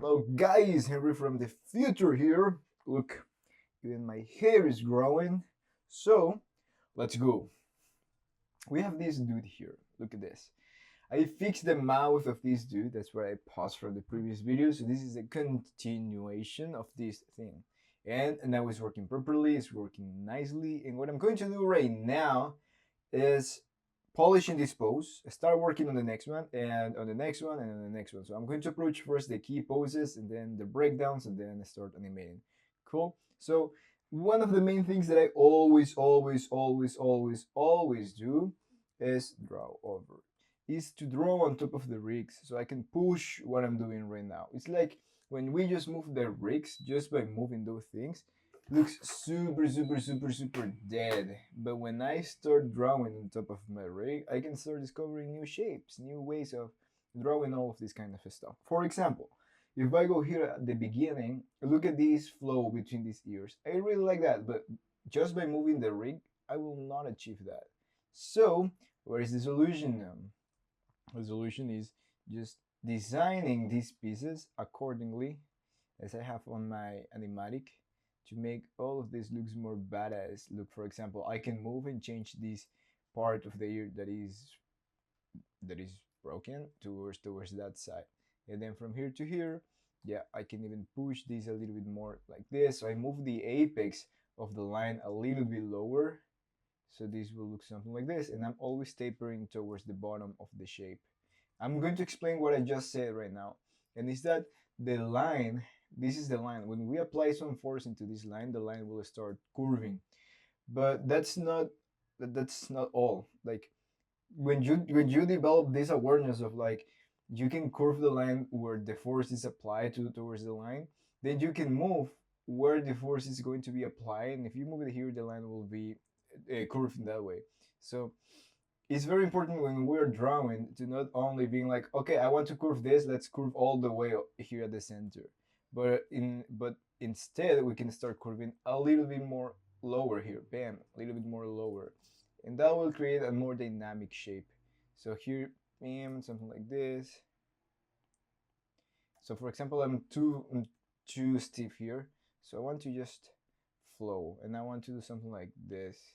Hello guys, Henry from the future here. Look, even my hair is growing. So, let's go. We have this dude here. Look at this. I fixed the mouth of this dude. That's where I paused from the previous video. So this is a continuation of this thing. And now it's working properly. It's working nicely. And what I'm going to do right now is polishing this pose, start working on the next one, and on the next one, and on the next one. So I'm going to approach first the key poses, and then the breakdowns, and then start animating. Cool? So one of the main things that I always do is draw over. Is to draw on top of the rigs so I can push what I'm doing right now. It's like when we just move the rigs just by moving those things, looks super dead. But when I start drawing on top of my rig, I can start discovering new shapes, new ways of drawing all of this kind of stuff. For example, if I go here at the beginning, look at this flow between these ears. I really like that, but just by moving the rig, I will not achieve that. So, where is the solution now? The solution is just designing these pieces accordingly as I have on my animatic to make all of this looks more badass. Look, for example, I can move and change this part of the ear that is broken towards that side, and then from here to here, yeah, I can even push this a little bit more like this. So I move the apex of the line a little bit lower, so this will look something like this, and I'm always tapering towards the bottom of the shape. I'm going to explain what I just said right now, and is that the line, this is the line. When we apply some force into this line, the line will start curving. But that's not all. Like when you develop this awareness of like you can curve the line where the force is applied towards the line, then you can move where the force is going to be applied, and if you move it here, the line will be curved in that way. So it's very important when we're drawing to not only being like, okay, I want to curve this, let's curve all the way here at the center, but instead we can start curving a little bit more lower here, bam, a little bit more lower, and that will create a more dynamic shape. So here, bam, something like this. So for example, I'm too stiff here, so I want to just flow, and I want to do something like this,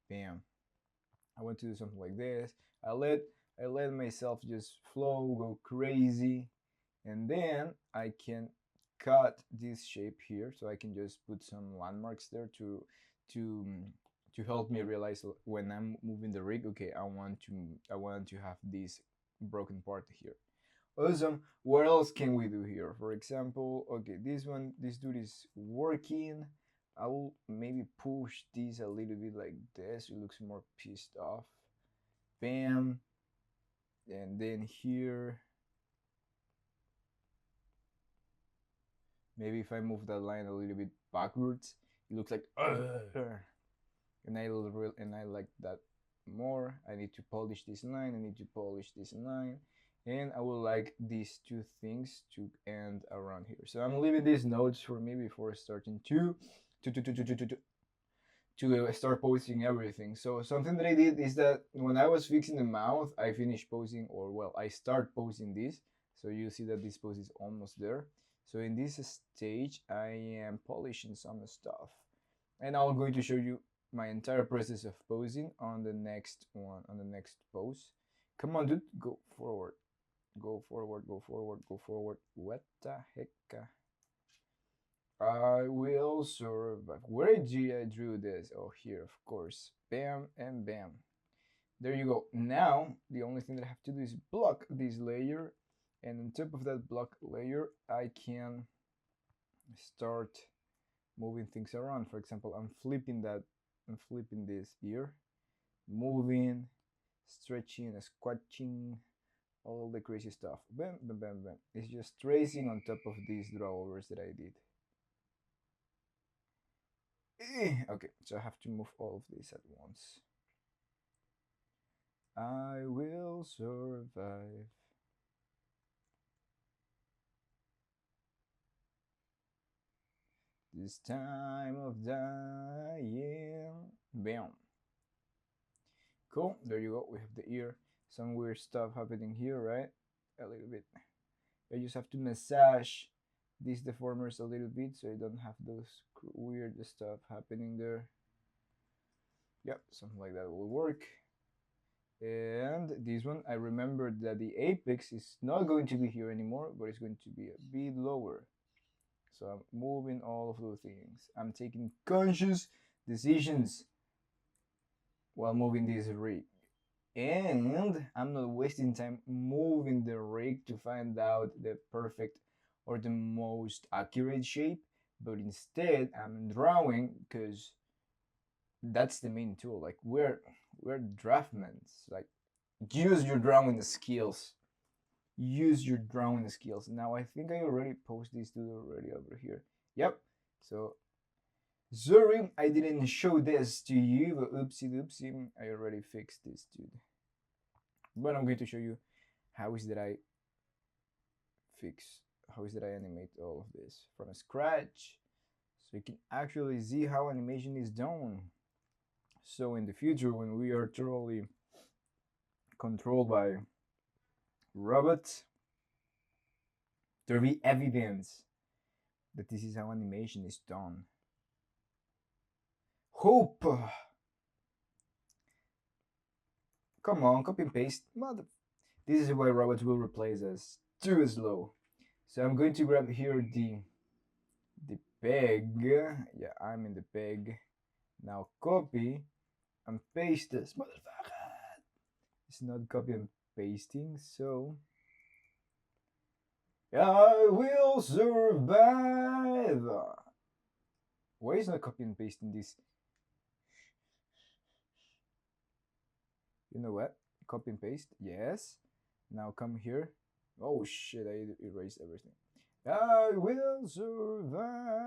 bam. I want to do something like this. I let myself just flow, go crazy, and then I can cut this shape here, so I can just put some landmarks there to to help me realize when I'm moving the rig. Okay, I want to have this broken part here. Awesome. What else can we do here? For example, okay, this dude is working. I will maybe push this a little bit like this. It looks more pissed off. Bam. And then here, maybe if I move that line a little bit backwards, it looks like and I like that more. I need to polish this line. I need to polish this line. And I would like these two things to end around here. So I'm leaving these notes for me before starting to start posting everything. So something that I did is that when I was fixing the mouth, I finished posing, or well, I start posing this. So you see that this pose is almost there. So in this stage, I am polishing some stuff, and I'm going to show you my entire process of posing on the next one, on the next pose. Come on, dude, go forward. Go forward, go forward, go forward. What the heck? I will survive. Where did I drew this? Oh, here, of course. Bam and bam. There you go. Now, the only thing that I have to do is block this layer. And on top of that block layer, I can start moving things around. For example, I'm flipping this ear, moving, stretching, squatching, all the crazy stuff. Bam, bam, bam, bam. It's just tracing on top of these drawovers that I did. Okay, so I have to move all of this at once. I will survive. This time of dying. Bam. Cool, there you go. We have the ear. Some weird stuff happening here, right? A little bit. I just have to massage these deformers a little bit so I don't have those weird stuff happening there. Yep, something like that will work. And this one, I remember that the apex is not going to be here anymore, but it's going to be a bit lower. So I'm moving all of those things. I'm taking conscious decisions while moving this rig. And I'm not wasting time moving the rig to find out the perfect or the most accurate shape, but instead I'm drawing because that's the main tool. Like we're draftmen. Like use your drawing skills. Use your drawing skills. Now I think I already posted this dude already over here. Yep. So sorry, I didn't show this to you, but oopsie doopsie, I already fixed this dude. But I'm going to show you how is that I animate all of this from scratch, so you can actually see how animation is done. So in the future, when we are totally controlled by robots, there will be evidence that this is how animation is done. Hope. Come on, copy and paste. Mother. This is why robots will replace us. Too slow. So I'm going to grab here the peg. Yeah, I'm in the peg. Now copy and paste this. Motherfucker. It's not copy and pasting, so I will survive. Why is not copy and pasting this? You know what? Copy and paste. Yes. Now come here. Oh shit, I erased everything. I will survive.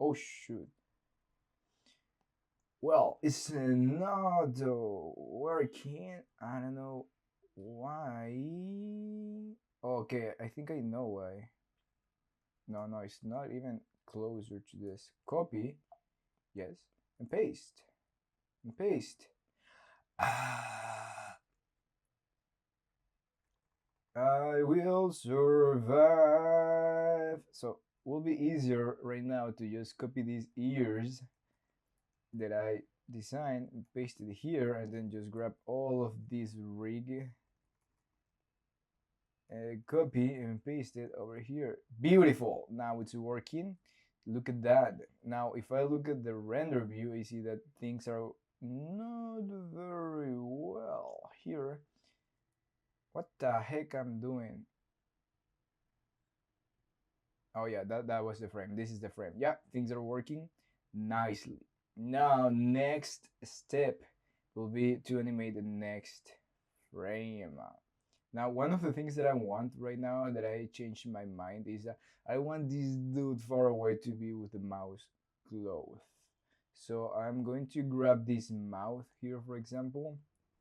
Oh shoot. Well, it's not working. I don't know why. Okay, I think I know why. No, it's not even closer to this. Copy. Yes. And paste. And paste. I will survive. So it will be easier right now to just copy these ears that I designed and paste it here, and then just grab all of this rig, copy and paste it over here. Beautiful. Now it's working. Look at that. Now if I look at the render view, I see that things are not very well here. What the heck I'm doing? Oh yeah, that was the frame. This is the frame. Yeah, things are working nicely. Now next step will be to animate the next frame. Now one of the things that I want right now that I changed my mind is that I want this dude far away to be with the mouse closed. So I'm going to grab this mouth here, for example.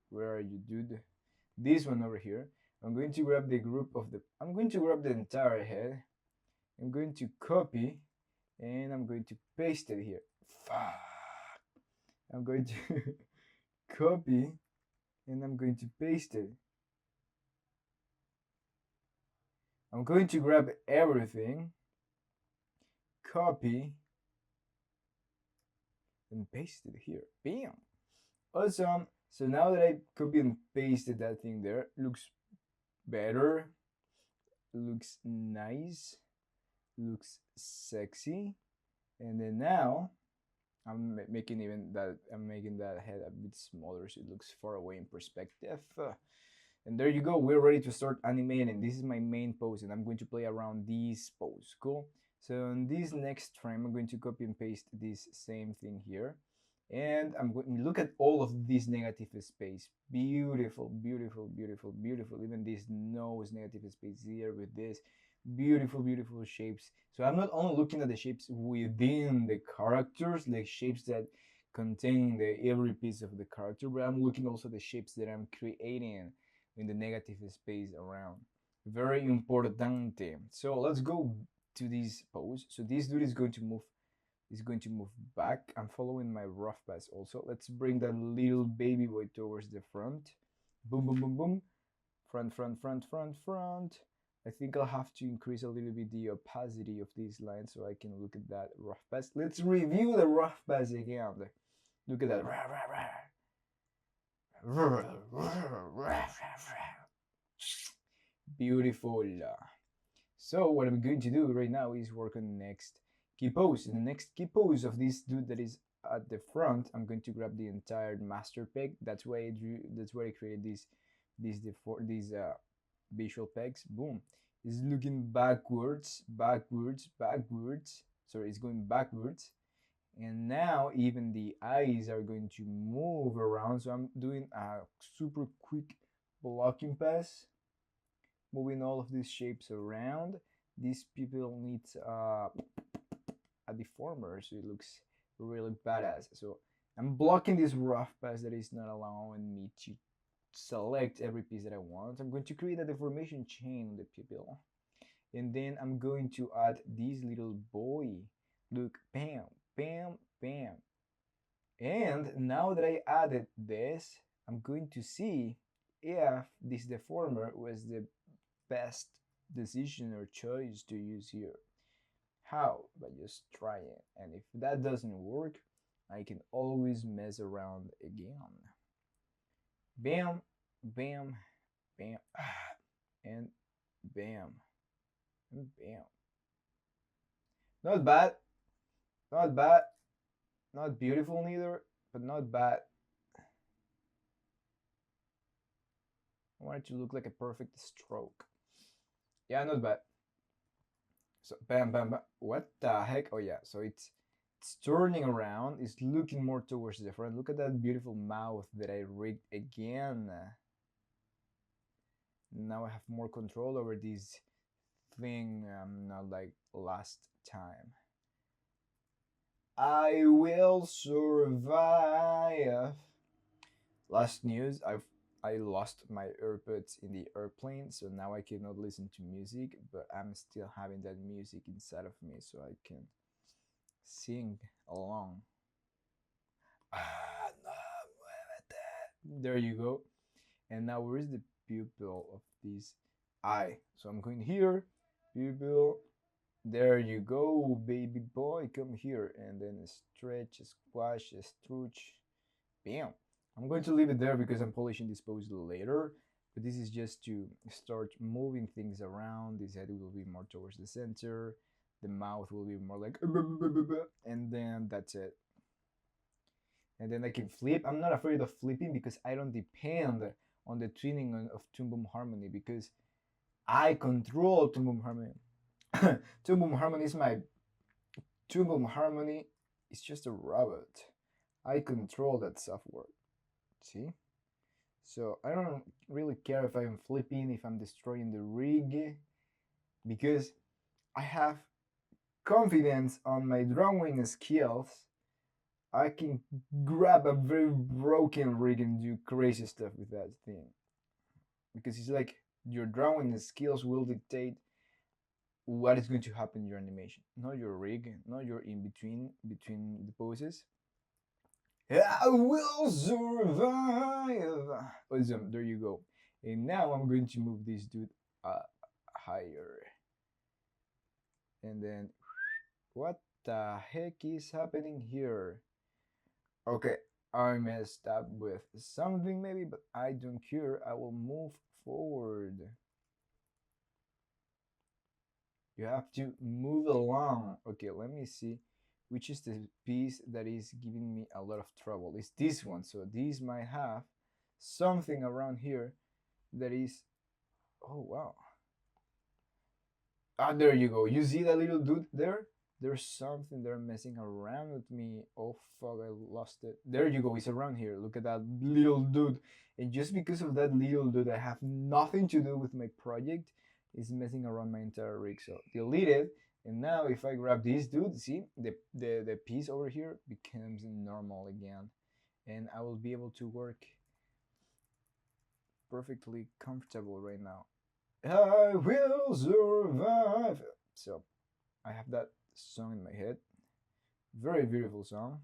Where are you, dude? This one over here. I'm going to grab the I'm going to grab the entire head. I'm going to copy and I'm going to paste it here. Fuck. I'm going to copy and I'm going to paste it. I'm going to grab everything, copy, and paste it here. Bam! Awesome. So now that I copy and pasted that thing there, looks better, looks nice, looks sexy. And then now I'm making that head a bit smaller so it looks far away in perspective. And there you go, we're ready to start animating. This is my main pose and I'm going to play around this pose. Cool. So in this next frame, I'm going to copy and paste this same thing here. And I'm going to look at all of this negative space. Beautiful, beautiful, beautiful, beautiful. Even this nose negative space here with this beautiful, beautiful shapes. So I'm not only looking at the shapes within the characters, like shapes that contain every piece of the character, but I'm looking also at the shapes that I'm creating in the negative space around. Very importante. So let's go to this pose. So this dude is going to move back. I'm following my rough pass also. Let's bring that little baby boy towards the front. Boom, boom, boom, boom. Front, front, front, front, front. I think I'll have to increase a little bit the opacity of this line so I can look at that rough pass. Let's review the rough pass again. Look at that. Beautiful. So what I'm going to do right now is work on the next key pose. In the next key pose of this dude that is at the front, I'm going to grab the entire master peg. That's why I drew. That's why I created these visual pegs. Boom. It's looking backwards, backwards, backwards. Sorry, it's going backwards. And now even the eyes are going to move around. So I'm doing a super quick blocking pass, moving all of these shapes around. These people need a deformer, so it looks really badass. So I'm blocking this rough pass that is not allowing me to select every piece that I want. I'm going to create a deformation chain on the pupil. And then I'm going to add this little boy. Look, bam, bam, bam. And now that I added this, I'm going to see if this deformer was the best decision or choice to use here. How? By just trying it. And if that doesn't work, I can always mess around again. Bam, bam, bam, and bam, and bam. Not bad, not bad, not beautiful neither, but not bad. I want it to look like a perfect stroke. Yeah, not bad. So bam, bam, bam. What the heck? Oh yeah, so it's turning around. It's looking more towards the front. Look at that beautiful mouth that I rigged again. Now I have more control over this thing, not like last time. I will survive. Last news, I lost my earbuds in the airplane, so now I cannot listen to music, but I'm still having that music inside of me so I can sing along. There you go. And now where is the pupil of this eye? So I'm going here, pupil. There you go, baby boy, come here. And then stretch, squash, stretch, bam. I'm going to leave it there because I'm polishing this pose later. But this is just to start moving things around. This head will be more towards the center. The mouth will be more like, and then that's it. And then I can flip. I'm not afraid of flipping because I don't depend on the tuning of Toon Boom Harmony because I control Toon Boom Harmony. Toon Boom Harmony is my Toon Boom Harmony is just a robot. I control that software. See? So I don't really care if I'm flipping, if I'm destroying the rig, because I have confidence on my drawing skills. I can grab a very broken rig and do crazy stuff with that thing. Because it's like your drawing skills will dictate what is going to happen in your animation. Not your rig, not your in between the poses. I will survive. Awesome, there you go. And now I'm going to move this dude higher. And then, what the heck is happening here? Okay, I messed up with something maybe, but I don't care. I will move forward. You have to move along. Okay, let me see which is the piece that is giving me a lot of trouble. It's this one. So this might have something around here that is, oh wow. Ah, there you go. You see that little dude there? There's something there messing around with me. Oh fuck, I lost it. There you go. It's around here. Look at that little dude. And just because of that little dude, I have nothing to do with my project. It's messing around my entire rig. So delete it. And now if I grab this dude, see the piece over here becomes normal again. And I will be able to work perfectly comfortable right now. I will survive. So I have that song in my head. Very beautiful song.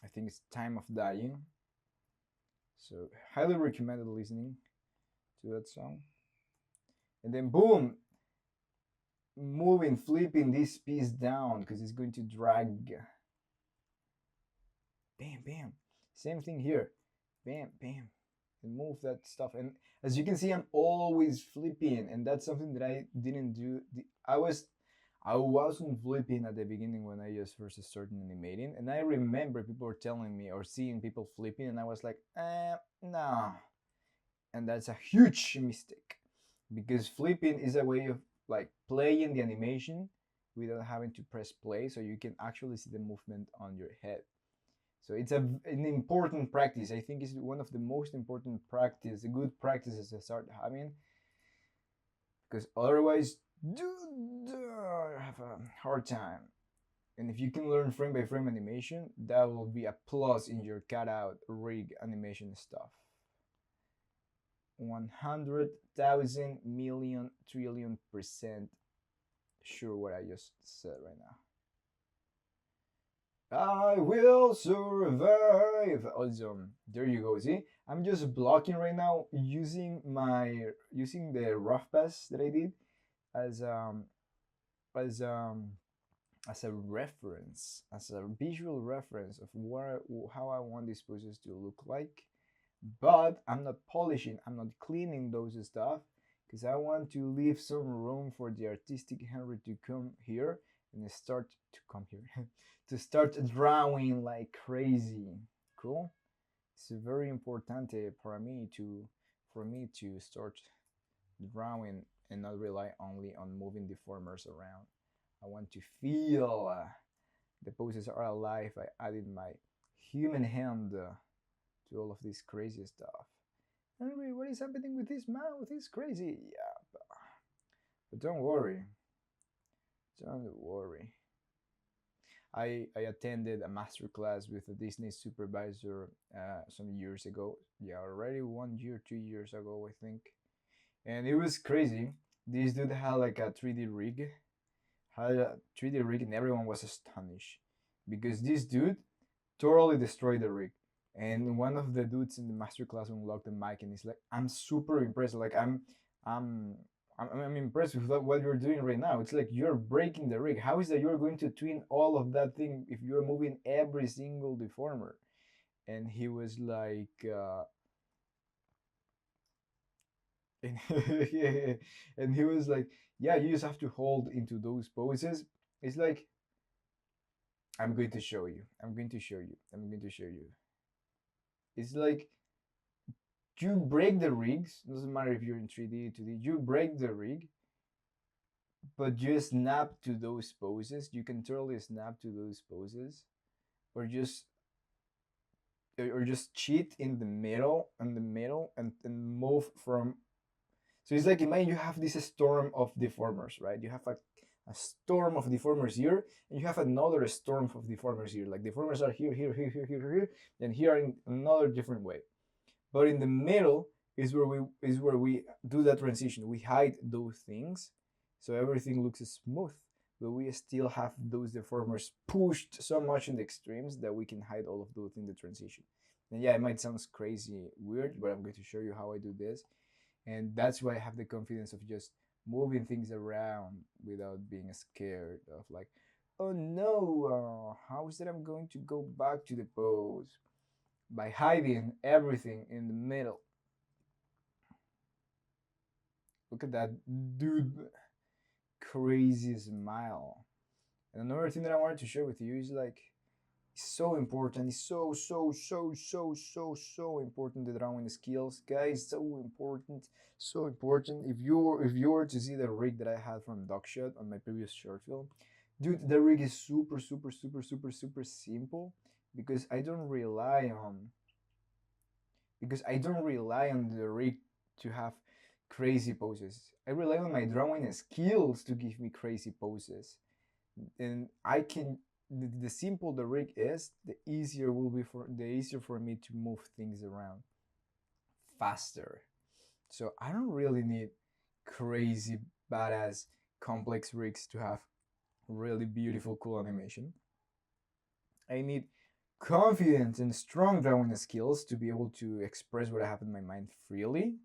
I think it's Time of Dying. So highly recommended listening to that song. And then boom, moving, flipping this piece down because it's going to drag. Bam, bam. Same thing here. Bam, bam. And move that stuff. And as you can see, I'm always flipping, and that's something that I didn't do. I wasn't flipping at the beginning when I just first started animating, and I remember people were telling me or seeing people flipping, and I was like, no. And that's a huge mistake because flipping is a way of like playing the animation without having to press play, so you can actually see the movement on your head. So it's an important practice. I think it's one of the most important practice, good practices to start having, because otherwise, I have a hard time. And if you can learn frame by frame animation, that will be a plus in your cutout rig animation stuff. 100,000 million trillion% sure what I just said right now. I will survive. Awesome. There you go. See, I'm just blocking right now using the rough pass that I did as as um as a reference, as a visual reference of how I want these poses to look like. But I'm not polishing, I'm not cleaning those stuff because I want to leave some room for the artistic Henry to come here and start to come here to start drawing like crazy. Cool. It's very important for me to start drawing and not rely only on moving deformers around. I want to feel the poses are alive. I added my human hand to all of this crazy stuff. Anyway, what is happening with this mouth? It's crazy. Yeah, but don't worry. Don't worry. I attended a master class with a Disney supervisor some years ago. Yeah, already 1 year, 2 years ago, I think. And it was crazy. This dude had like a 3D rig. Had a 3D rig, and everyone was astonished because this dude totally destroyed the rig. And one of the dudes in the master class unlocked the mic, and he's like, "I'm super impressed. Like I'm, I'm impressed with what you're doing right now. It's like you're breaking the rig. How is that you're going to twin all of that thing if you're moving every single deformer?" And he was like, and, and he was like, "Yeah, you just have to hold into those poses." It's like, I'm going to show you. I'm going to show you. I'm going to show you. It's like you break the rigs. Doesn't matter if you're in 3D, 2D. You break the rig, but you snap to those poses. You can totally snap to those poses, or just cheat in the middle, and move from. So it's like, imagine you have this storm of deformers, right? You have a storm of deformers here, and you have another storm of deformers here. Like deformers are here, here, here, here, here, here, and here in another different way. But in the middle is where we do that transition. We hide those things, so everything looks smooth, but we still have those deformers pushed so much in the extremes that we can hide all of those in the transition. And yeah, it might sound crazy weird, but I'm going to show you how I do this. And that's why I have the confidence of just moving things around without being scared of like, oh no, how is it I'm going to go back to the pose? By hiding everything in the middle. Look at that dude, crazy smile. And another thing that I wanted to share with you is like, it's so important. It's so important, the drawing skills, guys. So important, so important. If you were to see the rig that I had from Duckshot on my previous short film, dude, the rig is super simple because I don't rely on the rig to have crazy poses. I rely on my drawing skills to give me crazy poses, and I can. The simple the rig is, the easier for me to move things around faster. So I don't really need crazy badass complex rigs to have really beautiful cool animation. I need confident and strong drawing skills to be able to express what I have in my mind freely.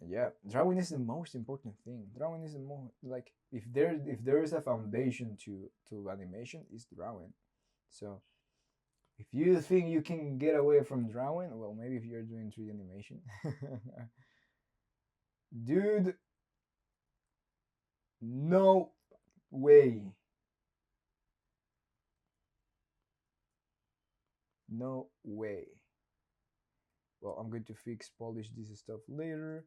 Yeah, drawing is the most important thing. Drawing is the most, like, if there is a foundation to animation, is drawing. So if you think you can get away from drawing, well, maybe if you're doing 3D animation. Dude, no way. No way. Well, I'm going to polish this stuff later.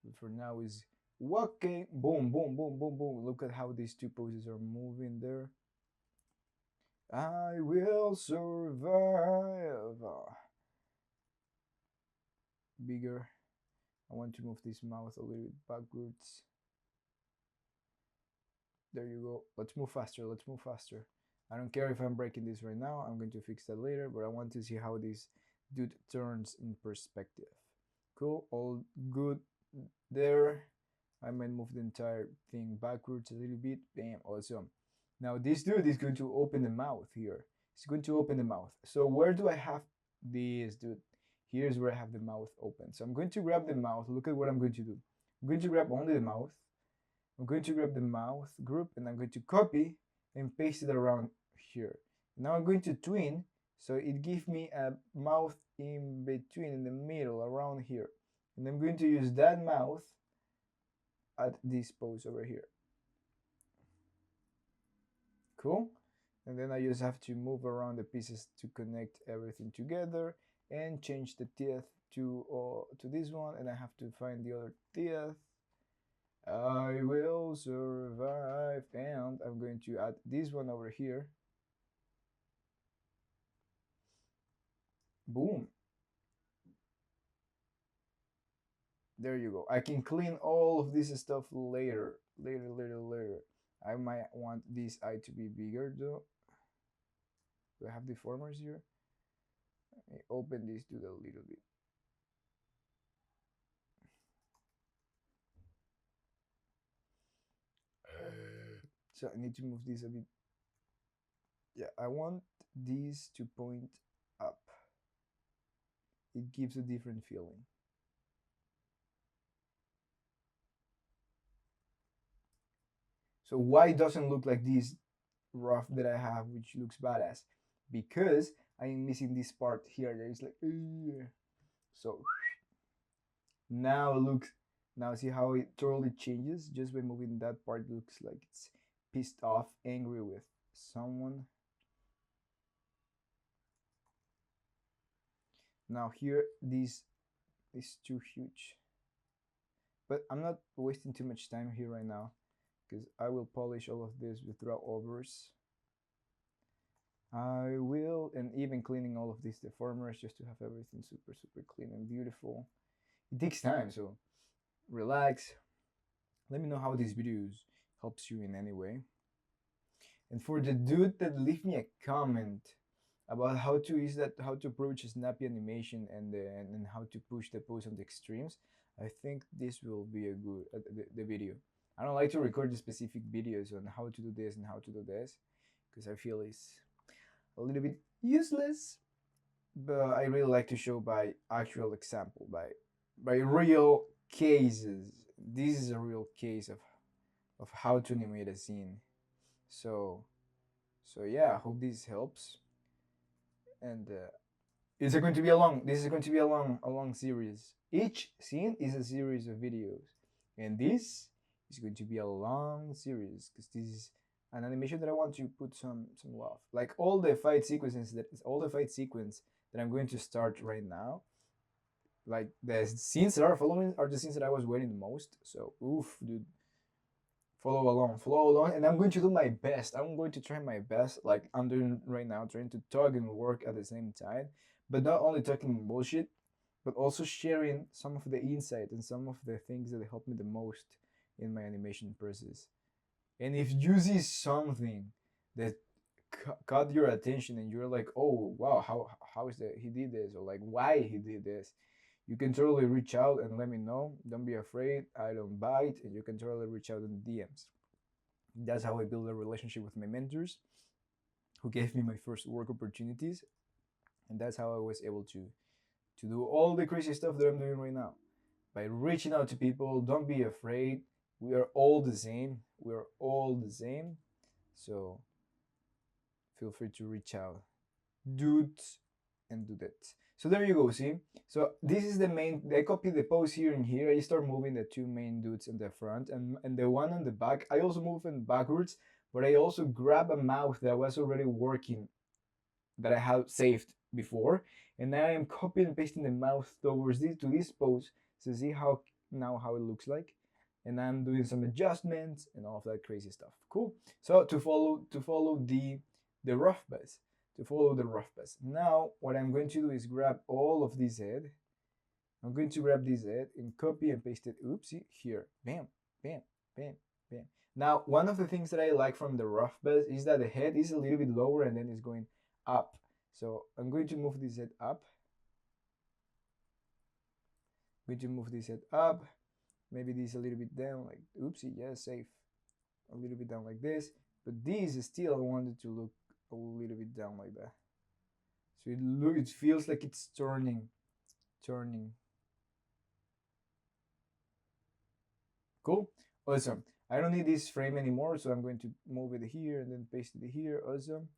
But for now is walking. Boom, boom, boom, boom, boom. Look at how these two poses are moving there. I will survive. Bigger. I want to move this mouth a little bit backwards. There you go. Let's move faster. Let's move faster. I don't care if I'm breaking this right now. I'm going to fix that later, but I want to see how this dude turns in perspective. Cool. All good there. I might move the entire thing backwards a little bit. Bam. Awesome. Now this dude is going to open the mouth here. He's going to open the mouth. So where do I have this dude? Here's where I have the mouth open. So I'm going to grab the mouth. Look at what I'm going to do. I'm going to grab only the mouth. I'm going to grab the mouth group and I'm going to copy and paste it around here. Now I'm going to twin, so it gives me a mouth in between, in the middle, around here. And I'm going to use that mouth at this pose over here. Cool. And then I just have to move around the pieces to connect everything together and change the teeth to this one, and I have to find the other teeth. I will survive, and I'm going to add this one over here. Boom. There you go. I can clean all of this stuff later. Later. I might want this eye to be bigger though. Do I have deformers here? Let me open this dude a little bit. So I need to move this a bit. Yeah, I want these to point up. It gives a different feeling. So why doesn't look like this rough that I have, which looks badass? Because I am missing this part here. There is like, so now looks. Now see how it totally changes just by moving that part. It looks like it's pissed off, angry with someone. Now here, this is too huge. But I'm not wasting too much time here right now, because I will polish all of this with draw overs. I will, and even cleaning all of these deformers just to have everything super clean and beautiful. It takes time, so relax. Let me know how these videos helps you in any way. And for the dude that leave me a comment about how to approach a snappy animation and how to push the pose on the extremes, I think this will be a good the video. I don't like to record the specific videos on how to do this and how to do this, because I feel it's a little bit useless. But I really like to show by actual example, by real cases. This is a real case of how to animate a scene. So yeah, I hope this helps. And it's going to be a long. This is going to be a long series. Each scene is a series of videos, and this is going to be a long series because this is an animation that I want to put some love. Like all the fight sequence that I'm going to start right now. Like the scenes that are following are the scenes that I was waiting the most. So oof, dude. Follow along, and I'm going to do my best. I'm going to try my best, like I'm doing right now, trying to talk and work at the same time, but not only talking bullshit, but also sharing some of the insight and some of the things that help me the most in my animation process. And if you see something that caught your attention and you're like, oh wow, how is that he did this, or like why he did this, you can totally reach out and let me know. Don't be afraid. I don't bite, and you can totally reach out in DMs. That's how I build a relationship with my mentors. who gave me my first work opportunities, and that's how I was able to do all the crazy stuff that I'm doing right now. By reaching out to people, don't be afraid. We are all the same. We are all the same. So feel free to reach out, dudes, and do that. So there you go. See. So this is the main. I copy the pose here and here. I start moving the two main dudes in the front, and the one on the back. I also move them backwards, but I also grab a mouth that was already working, that I have saved before, and now I am copying and pasting the mouth towards this to this pose to see how now how it looks like, and I'm doing some adjustments and all of that crazy stuff. Cool. So to follow the rough base, to follow the rough base. Now what I'm going to do is grab all of this head. I'm going to grab this head and copy and paste it. Oopsie, here. Bam, bam, bam, bam. Now, one of the things that I like from the rough base is that the head is a little bit lower and then it's going up. So I'm going to move this head up. I'm going to move this head up. Maybe this a little bit down, like oopsie, yeah, safe. A little bit down like this. But this is still, I wanted to look a little bit down like that. So it feels like it's turning. Cool. Awesome. I don't need this frame anymore, so I'm going to move it here and then paste it here. Awesome.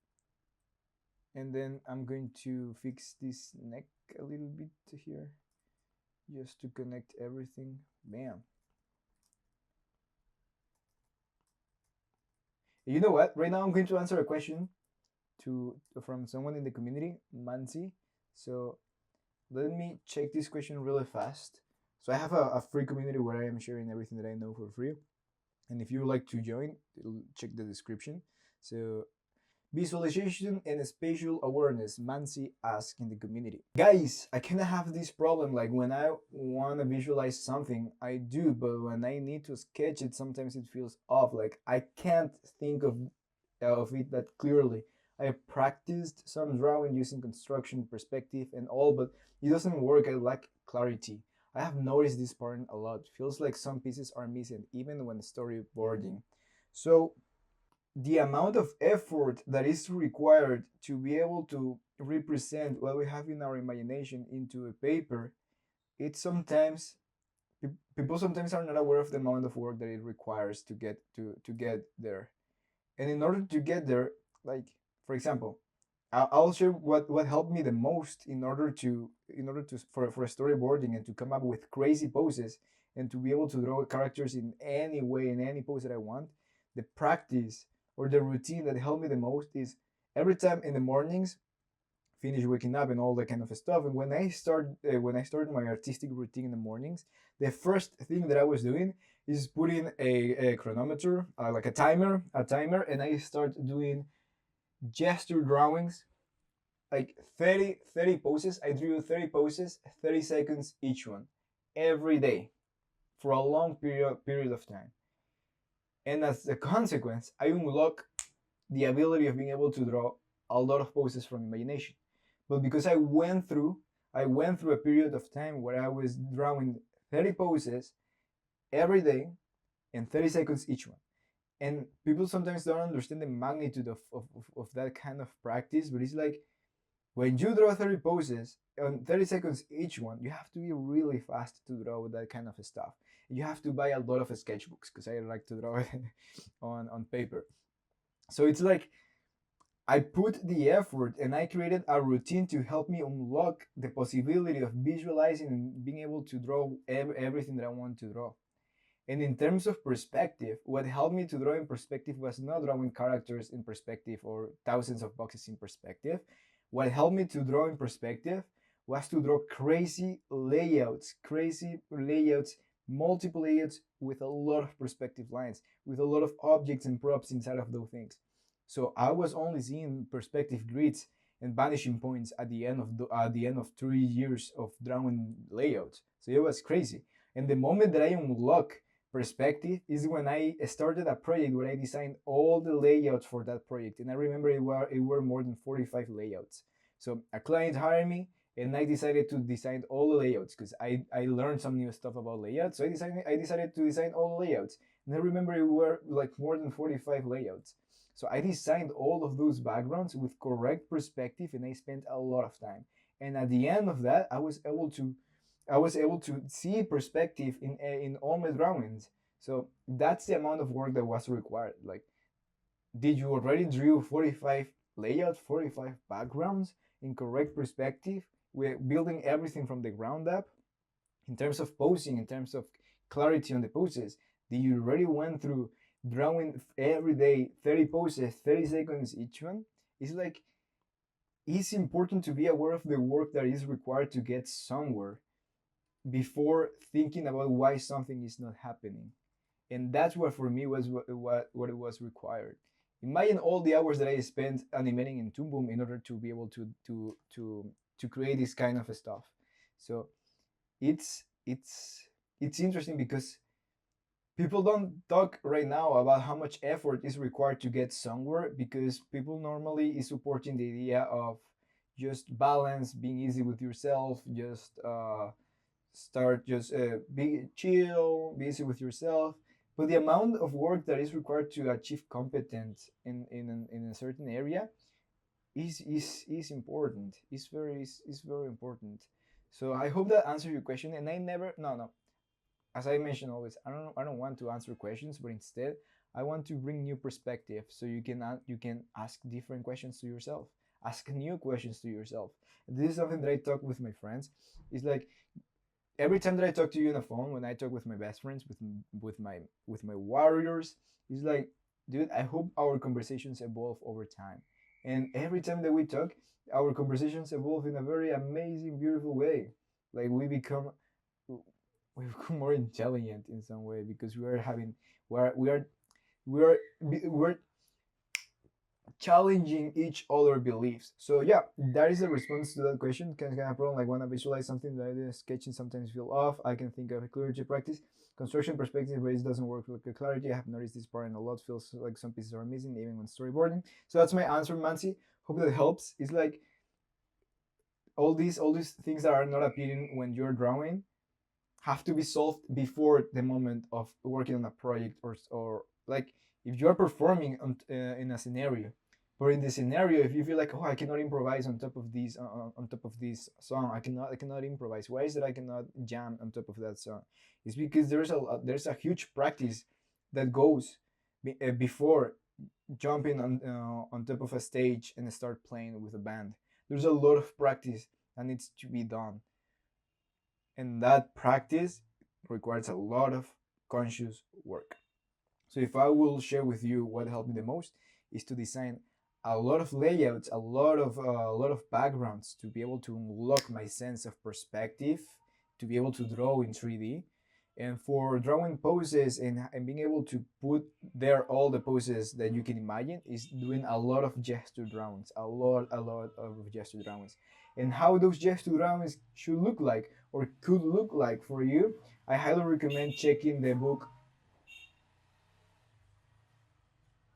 And then I'm going to fix this neck a little bit here, just to connect everything. Bam. You know what? Right now I'm going to answer a question from someone in the community, Mansi. So let me check this question really fast. So I have a free community where I am sharing everything that I know for free. And if you would like to join, check the description. So visualization and spatial awareness, Mansi asked in the community. Guys, I kind of have this problem, like when I want to visualize something, I do, but when I need to sketch it, sometimes it feels off. Like I can't think of it that clearly. I have practiced some drawing using construction, perspective, and all, but it doesn't work. I lack clarity. I have noticed this pattern a lot. Feels like some pieces are missing, even when storyboarding. So the amount of effort that is required to be able to represent what we have in our imagination into a paper, it's sometimes people sometimes are not aware of the amount of work that it requires to get there. And in order to get there, like for example, I'll share what helped me the most in order to for storyboarding and to come up with crazy poses and to be able to draw characters in any way, in any pose that I want. The practice or the routine that helped me the most is every time in the mornings, finish waking up and all that kind of stuff. And when I started my artistic routine in the mornings, the first thing that I was doing is putting a chronometer, like a timer, and I start doing gesture drawings, like 30 poses. I drew 30 poses, 30 seconds each one, every day for a long period of time. And as a consequence, I unlock the ability of being able to draw a lot of poses from imagination. But because I went through a period of time where I was drawing 30 poses every day and 30 seconds each one. And people sometimes don't understand the magnitude of that kind of practice, but it's like when you draw 30 poses on 30 seconds each one, you have to be really fast to draw with that kind of stuff. You have to buy a lot of sketchbooks because I like to draw it on paper. So it's like I put the effort and I created a routine to help me unlock the possibility of visualizing and being able to draw everything that I want to draw. And in terms of perspective, what helped me to draw in perspective was not drawing characters in perspective or thousands of boxes in perspective. What helped me to draw in perspective was to draw crazy layouts, multiple layouts with a lot of perspective lines, with a lot of objects and props inside of those things. So I was only seeing perspective grids and vanishing points at the end of 3 years of drawing layouts. So it was crazy. And the moment that I unlock perspective is when I started a project where I designed all the layouts for that project. And I remember it were more than 45 layouts. So a client hired me and I decided to design all the layouts because I learned some new stuff about layouts. So I decided to design all the layouts. And I remember it were like more than 45 layouts. So I designed all of those backgrounds with correct perspective, and I spent a lot of time. And at the end of that, I was able to see perspective in all my drawings. So that's the amount of work that was required. Like, did you already drew 45 layouts, 45 backgrounds in correct perspective? We're building everything from the ground up in terms of posing, in terms of clarity on the poses. Did you already went through drawing every day 30 poses, 30 seconds each one? It's like, it's important to be aware of the work that is required to get somewhere before thinking about why something is not happening. And that's what for me was what it was required. Imagine all the hours that I spent animating in Toon Boom in order to be able to create this kind of stuff. So it's interesting because people don't talk right now about how much effort is required to get somewhere, because people normally is supporting the idea of just balance, being easy with yourself, just start just be chill, be easy with yourself. But the amount of work that is required to achieve competence in a certain area is important. Is very important. So I hope that answers your question. And I never, no, as I mentioned always, I don't want to answer questions, but instead I want to bring new perspective, so you can ask different questions to yourself, ask new questions to yourself. And this is something that I talk with my friends. It's like, every time that I talk to you on the phone, when I talk with my best friends, with my warriors, it's like, dude, I hope our conversations evolve over time. And every time that we talk, our conversations evolve in a very amazing, beautiful way. Like, we become more intelligent in some way, because we're challenging each other beliefs. So yeah, that is the response to that question. Kind of problem, like, when I visualize something that I do sketching sometimes feel off, I can think of a clarity practice. Construction perspective race doesn't work with the clarity. I have noticed this part, and a lot feels like some pieces are missing even when storyboarding. So that's my answer, Mansi. Hope that helps. It's like, all these things that are not appearing when you're drawing have to be solved before the moment of working on a project, or like, if you're performing in a scenario, but in the scenario, if you feel like, oh, I cannot improvise on top of this song, I cannot improvise. Why is it I cannot jam on top of that song? It's because there's a huge practice that goes before jumping on top of a stage and start playing with a band. There's a lot of practice that needs to be done, and that practice requires a lot of conscious work. So if I will share with you what helped me the most, is to design a lot of layouts, a lot of backgrounds, to be able to unlock my sense of perspective, to be able to draw in 3D. And for drawing poses, and being able to put there all the poses that you can imagine, is doing a lot of gesture drawings, a lot of gesture drawings. And how those gesture drawings should look like, or could look like for you, I highly recommend checking the book.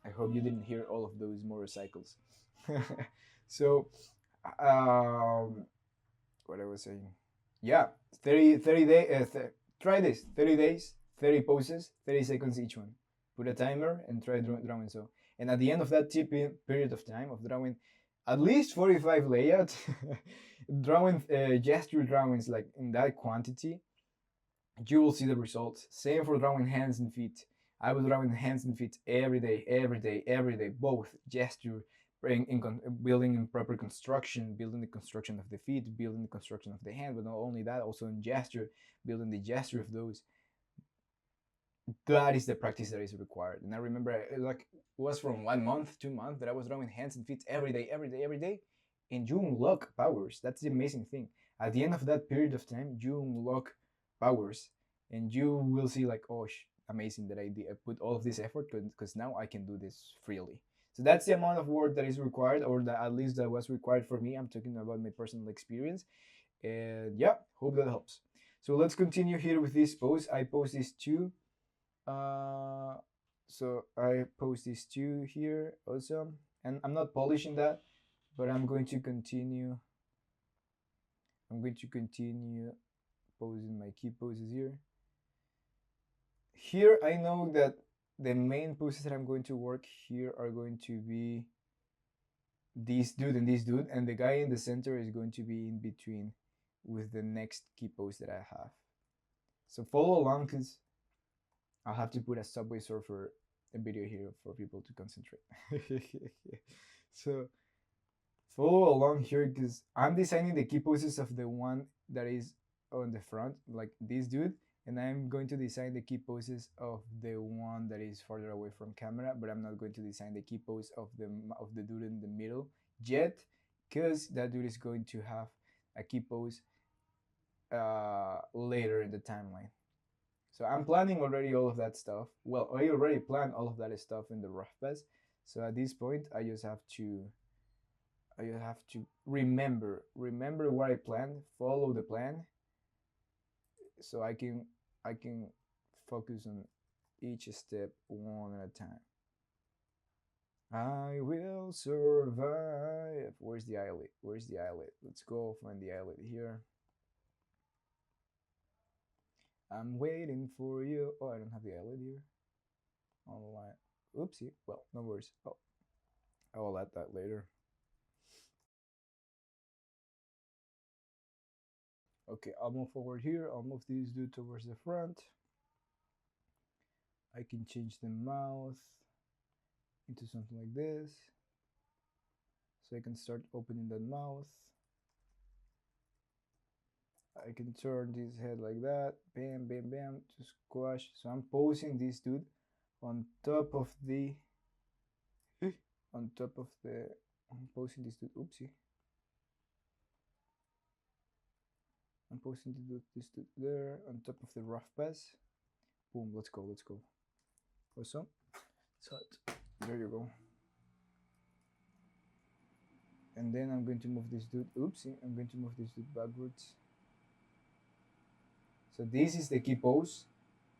I hope you didn't hear all of those motorcycles. So, um, what I was saying, yeah, 30 day. Try this: 30 days, 30 poses, 30 seconds each one. Put a timer and try drawing so. And at the end of that period of time of drawing, at least 45 layouts, drawing gesture drawings like in that quantity, you will see the results. Same for drawing hands and feet. I was drawing hands and feet every day, every day, every day, both gesture, building in proper construction, building the construction of the feet, building the construction of the hand, but not only that, also in gesture, building the gesture of those. That is the practice that is required. And I remember, like, it was from 1 month, 2 months that I was drawing hands and feet every day, every day, every day, and you unlock powers. That's the amazing thing. At the end of that period of time, you unlock powers, and you will see, like, oh, amazing that I put all of this effort, because now I can do this freely. So that's the amount of work that is required, or that at least that was required for me. I'm talking about my personal experience, and yeah, hope that helps. So let's continue here with this pose. I pose this too. So I post these two here also, and I'm not polishing that, but I'm going to continue posing my key poses here. Here I know that the main poses that I'm going to work here are going to be this dude and this dude, and the guy in the center is going to be in between with the next key pose that I have. So follow along, because I'll have to put a Subway Surfer a video here for people to concentrate. So follow along here, because I'm designing the key poses of the one that is on the front, like this dude, and I'm going to design the key poses of the one that is farther away from camera, but I'm not going to design the key pose of the dude in the middle yet, because that dude is going to have a key pose later in the timeline. So I'm planning already all of that stuff. Well, I already planned all of that stuff in the rough pass. So at this point, I just have to remember what I planned, follow the plan, so I can focus on each step one at a time. I will survive. Where's the eyelid? Where's the eyelid? Let's go find the eyelid here. I'm waiting for you. Oh, I don't have the eyelid here. Online. Oopsie. Well, no worries. Oh, I will add that later. Okay, I'll move forward here. I'll move this dude towards the front. I can change the mouth into something like this. So I can start opening that mouth. I can turn this head like that. Bam, bam, bam, to squash. So I'm posing this dude on top of the I'm posing this dude. Oopsie. I'm posting this dude there on top of the rough pass. Boom, let's go, let's go. Awesome. So there you go. And then I'm going to move this dude. Oopsie, I'm going to move this dude backwards. So this is the key pose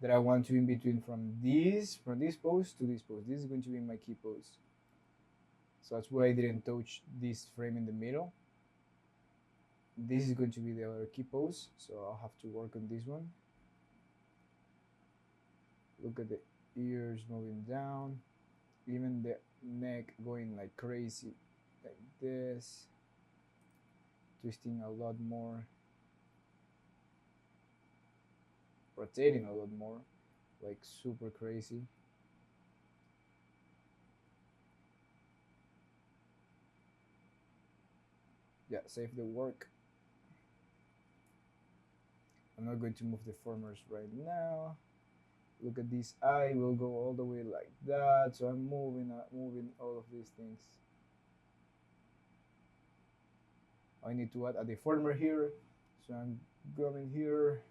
that I want to in between from this pose to this pose. This is going to be my key pose. So that's why I didn't touch this frame in the middle. This is going to be the other key pose, so I'll have to work on this one. Look at the ears moving down, even the neck going like crazy, like this, twisting a lot more, rotating a lot more, like super crazy. Yeah, save the work. I'm not going to move the formers right now. Look at this eye, will go all the way like that. So I'm moving all of these things. I need to add a deformer here. So I'm going here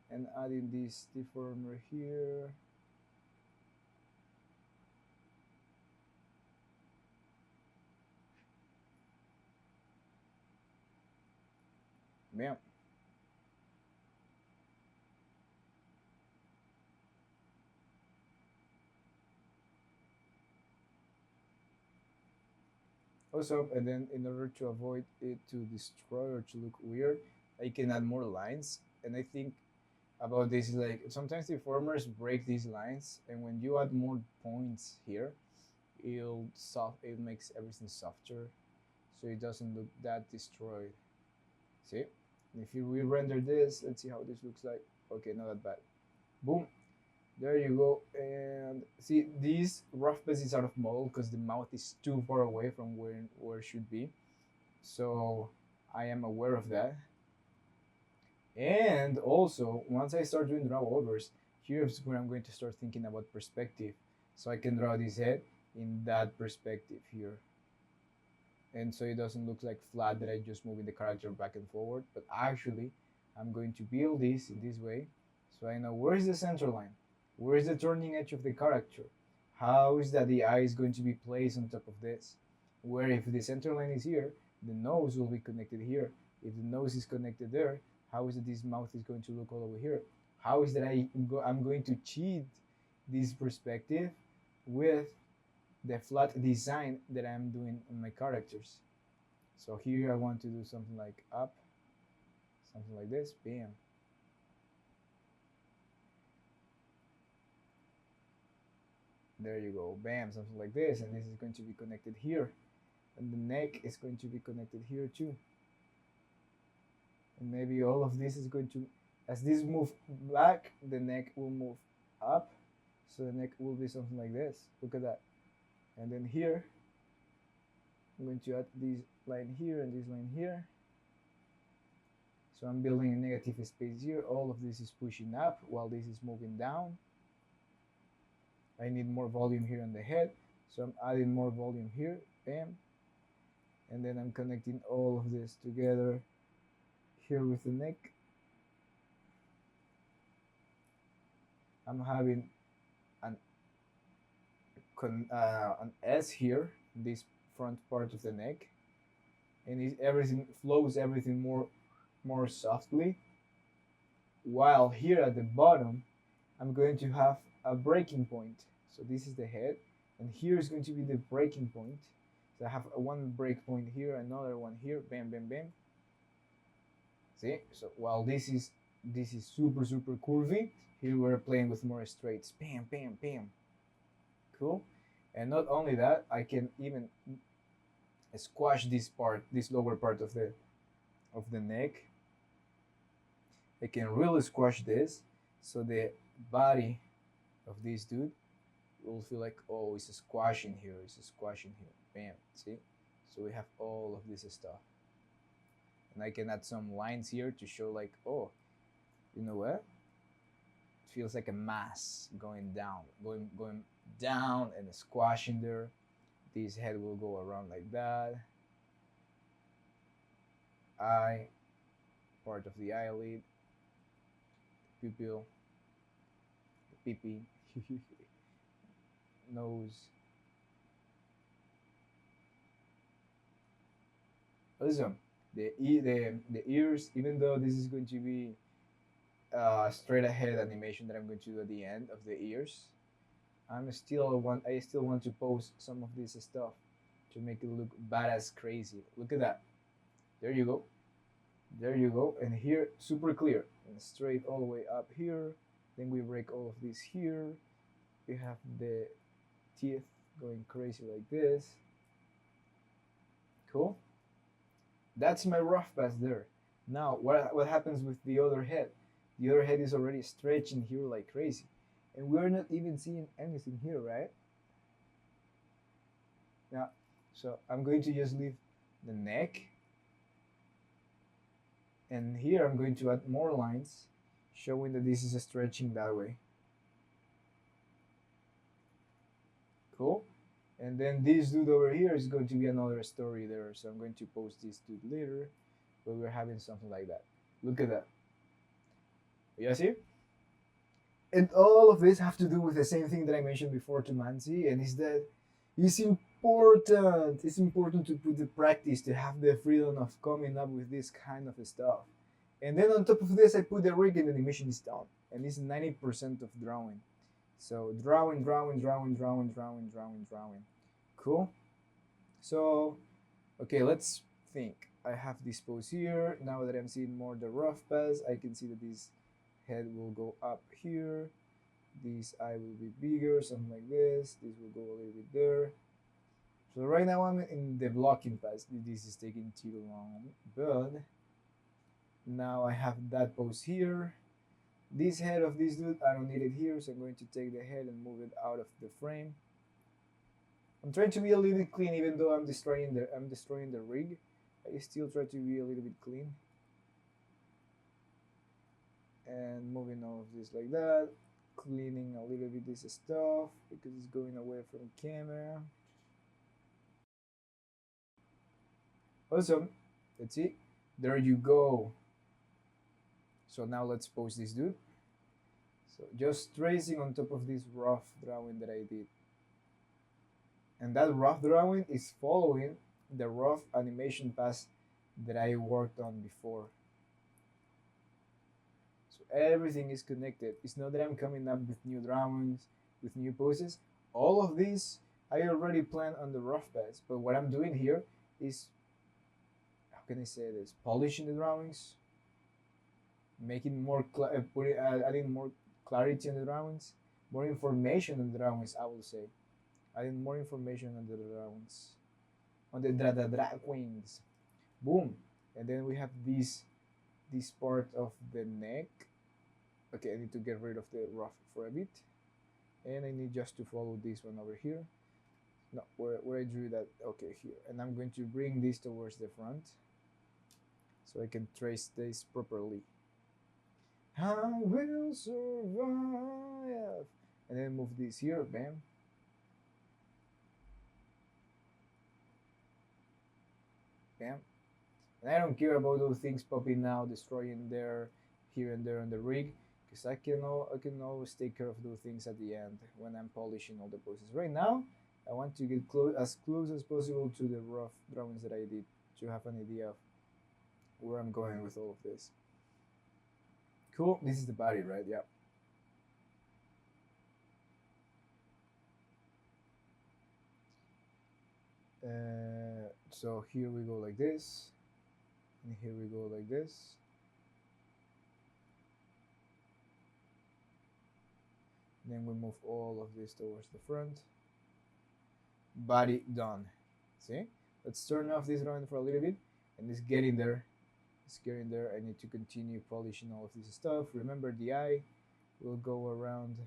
and adding this deformer here. Bam. Also, and then in order to avoid it to destroy or to look weird, I can add more lines. And I think about this is like sometimes deformers break these lines, and when you add more points here, it makes everything softer, so it doesn't look that destroyed. See? And if you re-render this, let's see how this looks like. Okay, not that bad. Boom. There you go. And see, this rough pass is out of model because the mouth is too far away from where it should be. So I am aware of that. And also, once I start doing draw overs, here's where I'm going to start thinking about perspective. So I can draw this head in that perspective here. And so it doesn't look like flat that I just moving the character back and forward, but actually I'm going to build this in this way. So I know where's the center line, where's the turning edge of the character, how is that the eye is going to be placed on top of this, where if the center line is here, the nose will be connected here. If the nose is connected there, how is it this mouth is going to look all over here? How is that I'm going to cheat this perspective with the flat design that I'm doing on my characters. So here I want to do something like up, something like this, bam. There you go, bam, something like this, and this is going to be connected here, and the neck is going to be connected here too, and maybe all of this is going to, as this move back, the neck will move up, so the neck will be something like this. Look at that. And then here I'm going to add this line here and this line here, so I'm building a negative space here. All of this is pushing up while this is moving down. I need more volume here on the head, so I'm adding more volume here, bam, and then I'm connecting all of this together here with the neck. I'm having an S here, this front part of the neck, and everything flows, everything more softly, while here at the bottom I'm going to have a breaking point. So this is the head, and here is going to be the breaking point. So I have one break point here, another one here, bam, bam, bam. See? So while this is super curvy, here we're playing with more straights, bam, bam, bam. Cool. And not only that, I can even squash this part, this lower part of the neck. I can really squash this, so the body of this dude will feel like, oh, it's a squashing here, it's a squashing here, bam. See? So we have all of this stuff, and I can add some lines here to show like, oh, you know what? It feels like a mass going down, going down and squashing there. This head will go around like that. Eye, part of the eyelid, pupil, the pee nose. Awesome. The ears, even though this is going to be straight ahead animation that I'm going to do at the end of the ears, I still want to pose some of this stuff to make it look badass crazy. Look at that. There you go. There you go. And here, super clear and straight all the way up here. Then we break all of this here. We have the teeth going crazy like this. Cool. That's my rough pass there. Now, what happens with the other head? The other head is already stretching here like crazy. And we're not even seeing anything here, right? Yeah. So I'm going to just leave the neck. And here I'm going to add more lines, showing that this is stretching that way. Cool. And then this dude over here is going to be another story there. So I'm going to post this dude later, but we're having something like that. Look at that. You see? And all of this have to do with the same thing that I mentioned before to Mansi, and is that it's important. It's important to put the practice, to have the freedom of coming up with this kind of stuff. And then on top of this, I put the rig and the animation is done. And it's 90% of drawing. So drawing. Cool. So, okay, let's think. I have this pose here. Now that I'm seeing more the rough pass, I can see that this head will go up here. This eye will be bigger, something like this. This will go a little bit there. So right now I'm in the blocking pass. This is taking too long, but now I have that pose here. This head of this dude, I don't need it here, so I'm going to take the head and move it out of the frame. I'm trying to be a little bit clean, even though I'm destroying the rig. I still try to be a little bit clean. And moving all of this like that, cleaning a little bit this stuff because it's going away from camera. Awesome. That's it. There you go. So now let's pose this dude. So just tracing on top of this rough drawing that I did. And that rough drawing is following the rough animation pass that I worked on before. So everything is connected. It's not that I'm coming up with new drawings, with new poses. All of this I already planned on the rough pass, but what I'm doing here is, how can I say this, polishing the drawings, making more adding more clarity in the drawings, more information on the drawings, I will say. Adding more information on the drawings. On the drawings. Boom. And then we have this part of the neck. Okay, I need to get rid of the rough for a bit. And I need just to follow this one over here. No, where I drew that, okay, here. And I'm going to bring this towards the front so I can trace this properly. I will survive. And then move this here, bam. Bam. And I don't care about those things popping out, destroying there, here and there on the rig, because I can always take care of those things at the end when I'm polishing all the poses. Right now, I want to get as close as possible to the rough drawings that I did to have an idea of where I'm going with all of this. Cool. This is the body, right? Yeah. So here we go like this, and here we go like this. Then we move all of this towards the front. Body done. See? Let's turn off this drawing for a little bit, and it's getting there. It's getting there. I need to continue polishing all of this stuff. Remember, the eye will go around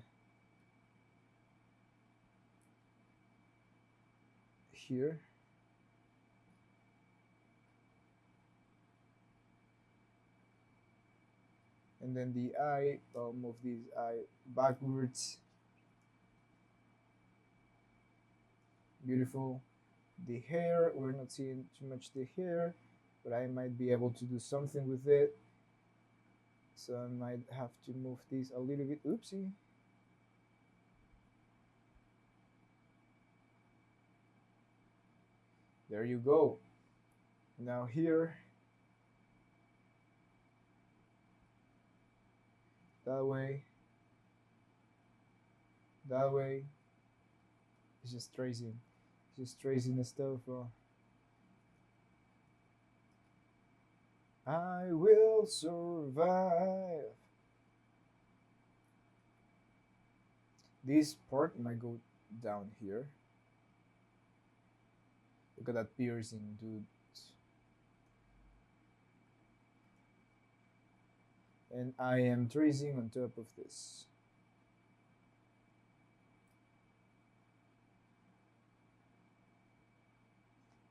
here. And then the eye, I'll move this eye backwards. Beautiful. The hair, we're not seeing too much the hair, but I might be able to do something with it. So I might have to move this a little bit. Oopsie. There you go. Now here, that way, that way. It's just tracing. It's just tracing the stuff. I will survive. This part might go down here. Look at that piercing, dude. And I am tracing on top of this.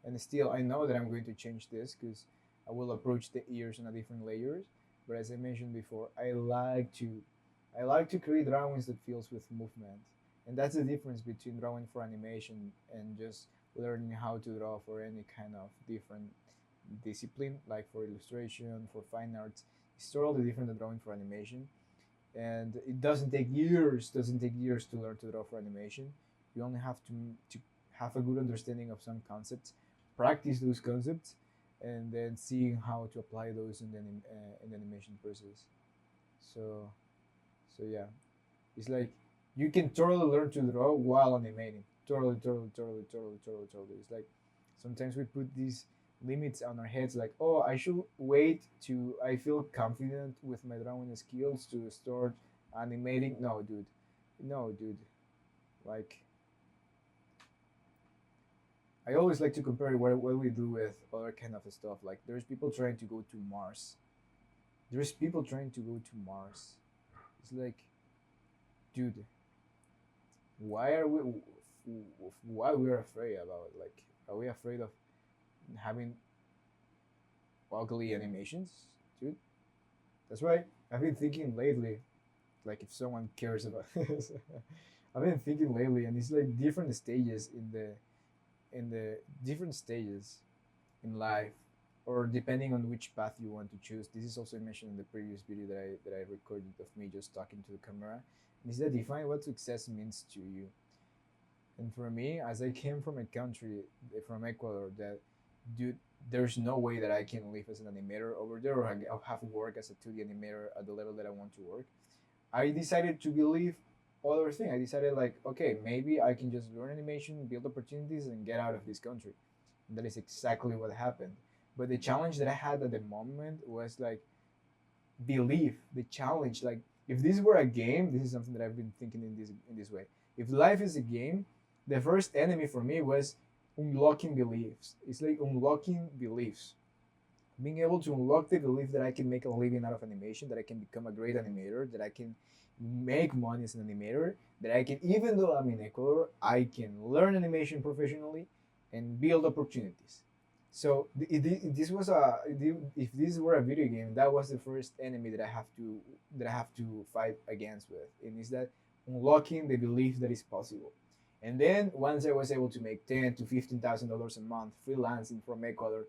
And still, I know that I'm going to change this because I will approach the ears on a different layers. But as I mentioned before, I like to create drawings that feels with movement. And that's the difference between drawing for animation and just learning how to draw for any kind of different discipline, like for illustration, for fine arts. It's totally different than drawing for animation. And it doesn't take years to learn to draw for animation. You only have to have a good understanding of some concepts, practice those concepts, and then seeing how to apply those in the animation process. So yeah, it's like you can totally learn to draw while animating. Totally. It's like sometimes we put these limits on our heads, like, oh, I should wait to I feel confident with my drawing skills to start animating. No, dude. Like, I always like to compare what we do with other kind of stuff. Like, there's people trying to go to Mars. It's like, dude, why we're afraid about it? Like, are we afraid of having ugly animations, dude? That's right. I've been thinking lately, like, if someone cares about this, I've been thinking lately, and it's like different stages in the different stages in life, or depending on which path you want to choose. This is also mentioned in the previous video that I recorded of me just talking to the camera. And is that define what success means to you. And for me, as I came from a country, from Ecuador, that, dude, there's no way that I can live as an animator over there, or I'll have to work as a 2D animator at the level that I want to work. I decided to believe other thing. I decided, like, okay, maybe I can just learn animation, build opportunities, and get out of this country. And that is exactly what happened. But the challenge that I had at the moment was, like, belief. The challenge, like, if this were a game, this is something that I've been thinking in this way. If life is a game, the first enemy for me was unlocking beliefs. It's like unlocking beliefs, being able to unlock the belief that I can make a living out of animation, that I can become a great animator, that I can make money as an animator, that I can, even though I'm in Ecuador, I can learn animation professionally and build opportunities. So this was a, if this were a video game, that was the first enemy that I have to fight against with, and is that unlocking the belief that is possible. And then once I was able to make $10,000 to $15,000 a month freelancing from Ecuador,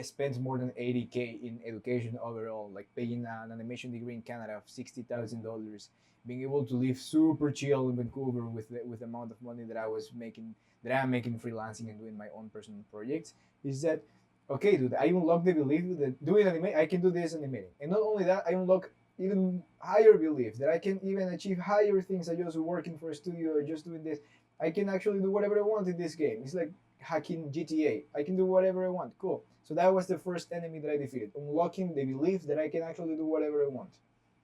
spent more than 80K in education overall, like paying an animation degree in Canada of $60,000, being able to live super chill in Vancouver with the amount of money that I was making, that I'm making freelancing and doing my own personal projects, is that okay, dude? I unlock the belief that doing anime, I can do this animating, and not only that, I unlock even higher belief that I can even achieve higher things than just working for a studio or just doing this. I can actually do whatever I want in this game. It's like hacking GTA. I can do whatever I want. Cool. So that was the first enemy that I defeated, unlocking the belief that I can actually do whatever I want.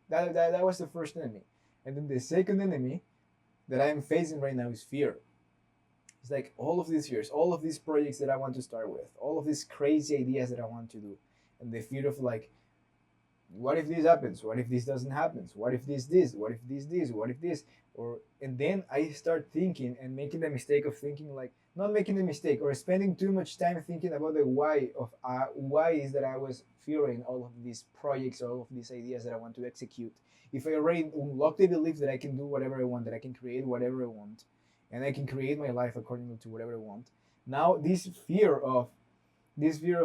That was the first enemy. And then the second enemy that I'm facing right now is fear. It's like all of these fears, all of these projects that I want to start with, all of these crazy ideas that I want to do, and the fear of like, what if this happens? What if this doesn't happen? What if this? What if this? What if this? Or and then I start thinking and making the mistake of thinking like, not making the mistake or spending too much time thinking about the why of why is that I was fearing all of these projects, all of these ideas that I want to execute. If I already unlock the belief that I can do whatever I want, that I can create whatever I want, and I can create my life according to whatever I want. Now this fear of